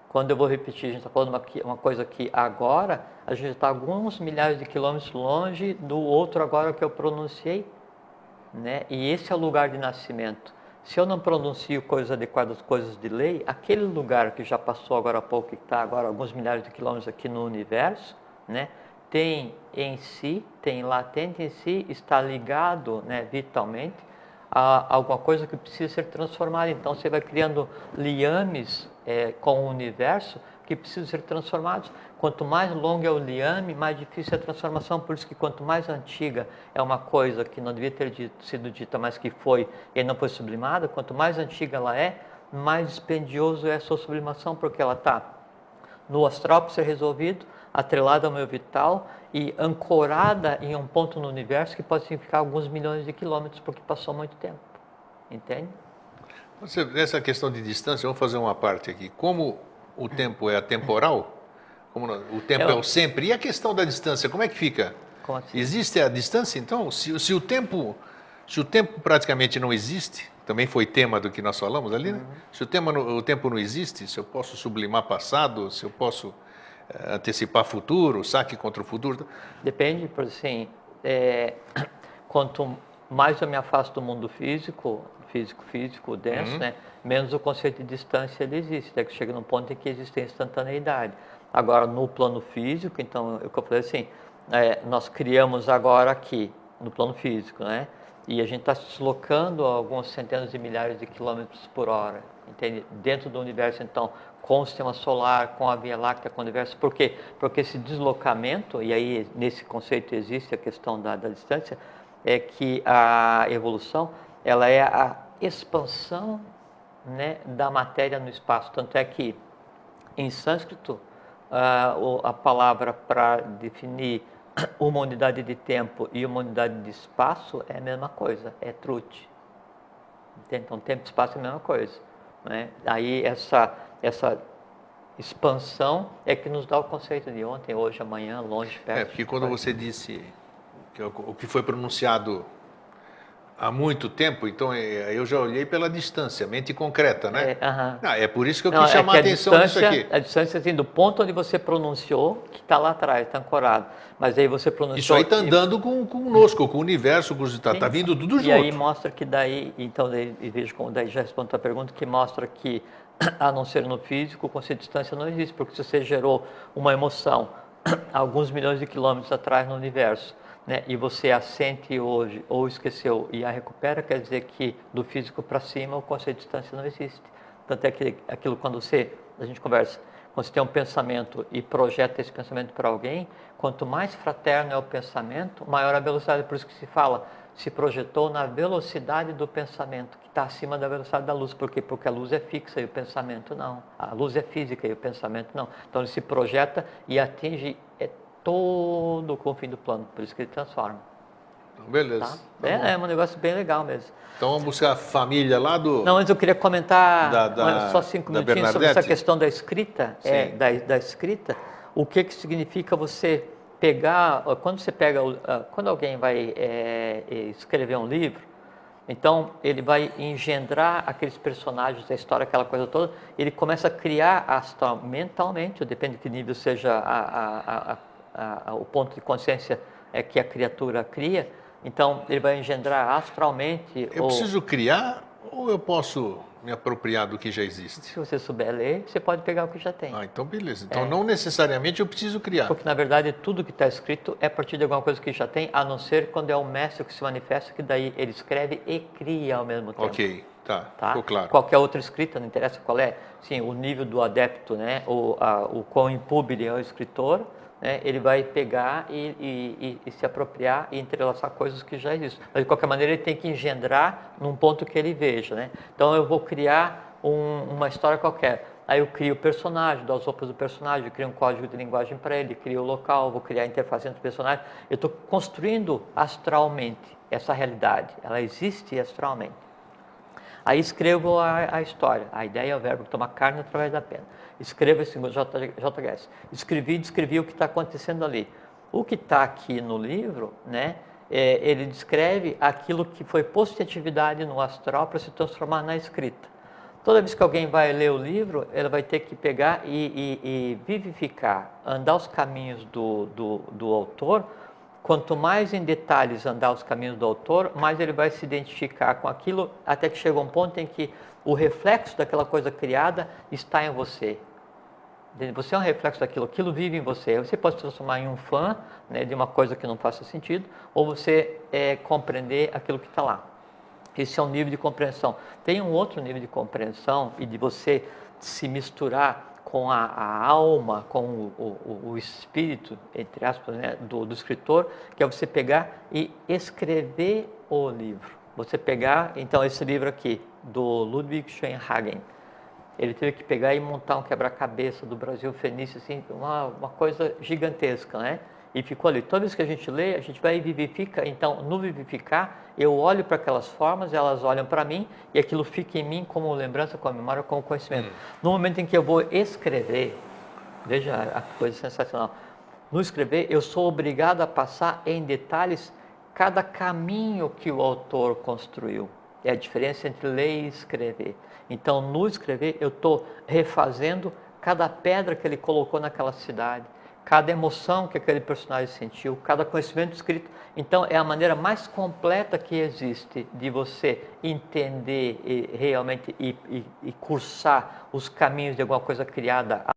Quando eu vou repetir, a gente está falando uma coisa aqui agora, a gente está alguns milhares de quilômetros longe do outro agora que eu pronunciei, né? E esse é o lugar de nascimento. Se eu não pronuncio coisas adequadas, coisas de lei, aquele lugar que já passou agora há pouco, que está agora alguns milhares de quilômetros aqui no universo, né, tem em si, tem latente em si, está ligado, né, vitalmente a alguma coisa que precisa ser transformada. Então você vai criando liames com o universo que precisam ser transformados. Quanto mais longo é o liame, mais difícil é a transformação. Por isso que quanto mais antiga é uma coisa que não devia ter sido dita, mas que foi e não foi sublimada, quanto mais antiga ela é, mais dispendioso é a sua sublimação, porque ela está no astral para ser resolvido, atrelada ao meio vital e ancorada em um ponto no universo que pode significar alguns milhões de quilômetros, porque passou muito tempo. Entende? Essa questão de distância, vamos fazer uma parte aqui. Como o tempo é atemporal, como o tempo é o sempre, e a questão da distância, como é que fica? Como assim? Existe a distância, então? Se o tempo praticamente não existe, também foi tema do que nós falamos ali, né? Se o tempo não existe, se eu posso sublimar passado, se eu posso antecipar futuro, saque contra o futuro. Depende, por assim, quanto mais eu me afasto do mundo físico, denso, né, menos o conceito de distância ele existe, até que chega num ponto em que existe a instantaneidade. Agora, no plano físico, então, o que eu falei assim, nós criamos agora aqui, no plano físico, né, e a gente está se deslocando a algumas centenas de milhares de quilômetros por hora, entende? Dentro do universo, então, com o sistema solar, com a Via Láctea, com o universo. Por quê? Porque esse deslocamento, e aí nesse conceito existe a questão da distância, é que a evolução, ela é a expansão, né, da matéria no espaço. Tanto é que, em sânscrito, a palavra para definir uma unidade de tempo e uma unidade de espaço é a mesma coisa, é truti. Então, tempo e espaço é a mesma coisa, né? Aí essa expansão é que nos dá o conceito de ontem, hoje, amanhã, longe, perto. Porque quando você disse que o que foi pronunciado há muito tempo, então eu já olhei pela distância, mente concreta, né? É por isso que eu quis chamar a atenção disso aqui. A distância, assim, do ponto onde você pronunciou, que está lá atrás, está ancorado. Mas aí você pronunciou... Isso aí está andando conosco, com o universo, está vindo tudo junto. E aí mostra que daí, então, e vejo como daí já respondo a tua pergunta, que mostra que, a não ser no físico, o conceito de distância não existe, porque se você gerou uma emoção alguns milhões de quilômetros atrás no universo, né, e você a sente hoje ou esqueceu e a recupera, quer dizer que do físico para cima o conceito de distância não existe. Tanto é que aquilo quando a gente conversa, quando você tem um pensamento e projeta esse pensamento para alguém, quanto mais fraterno é o pensamento, maior a velocidade. Por isso que se fala, se projetou na velocidade do pensamento, que está acima da velocidade da luz. Por quê? Porque a luz é fixa e o pensamento não. A luz é física e o pensamento não. Então ele se projeta e atinge todo o confim do plano, por isso que ele transforma. Então, beleza. Tá? É um negócio bem legal mesmo. Então vamos buscar a família lá do... Não, mas eu queria comentar só 5 minutinhos sobre essa questão da escrita. Da escrita, o que significa você pegar, quando alguém vai escrever um livro, então ele vai engendrar aqueles personagens da história, aquela coisa toda, ele começa a criar mentalmente, depende de que nível seja o ponto de consciência que a criatura cria, então ele vai engendrar astralmente. Eu preciso criar ou eu posso me apropriar do que já existe? Se você souber ler, você pode pegar o que já tem. Então beleza. Então não necessariamente eu preciso criar. Porque na verdade tudo que está escrito é a partir de alguma coisa que já tem, a não ser quando é o mestre que se manifesta, que daí ele escreve e cria ao mesmo tempo. Ok, tá? Ficou claro. Qualquer outra escrita, não interessa qual é, sim, o nível do adepto, né, o quão impúbil é o escritor, né, ele vai pegar e se apropriar e entrelaçar coisas que já existem. Mas de qualquer maneira ele tem que engendrar num ponto que ele veja, né? Então eu vou criar uma história qualquer. Aí eu crio o personagem, dou as roupas do personagem, eu crio um código de linguagem para ele, crio o local, vou criar a interface entre os personagens. Eu estou construindo astralmente essa realidade, ela existe astralmente. Aí escrevo a história, a ideia é o verbo que toma carne através da pena. Escrevo esse JHS. Descrevi o que está acontecendo ali. O que está aqui no livro, né, ele descreve aquilo que foi posto em atividade no astral para se transformar na escrita. Toda vez que alguém vai ler o livro, ele vai ter que pegar e vivificar, andar os caminhos do autor quanto mais em detalhes andar os caminhos do autor, mais ele vai se identificar com aquilo, até que chega um ponto em que o reflexo daquela coisa criada está em você. Você é um reflexo daquilo, aquilo vive em você. Você pode se transformar em um fã, né, de uma coisa que não faça sentido, ou você compreender aquilo que está lá. Esse é um nível de compreensão. Tem um outro nível de compreensão e de você se misturar com a alma, com o espírito, entre aspas, né, do escritor, que é você pegar e escrever o livro. Você pegar, então, esse livro aqui, do Ludwig Schoenhagen, ele teve que pegar e montar um quebra-cabeça do Brasil Fenício, assim, uma coisa gigantesca, né? E ficou ali. Toda vez que a gente lê, a gente vai e vivifica. Então, no vivificar, eu olho para aquelas formas, elas olham para mim, e aquilo fica em mim como lembrança, como memória, como conhecimento. No momento em que eu vou escrever, veja a coisa sensacional, no escrever, eu sou obrigado a passar em detalhes cada caminho que o autor construiu. É a diferença entre ler e escrever. Então, no escrever, eu estou refazendo cada pedra que ele colocou naquela cidade, cada emoção que aquele personagem sentiu, cada conhecimento escrito. Então, é a maneira mais completa que existe de você entender realmente e cursar os caminhos de alguma coisa criada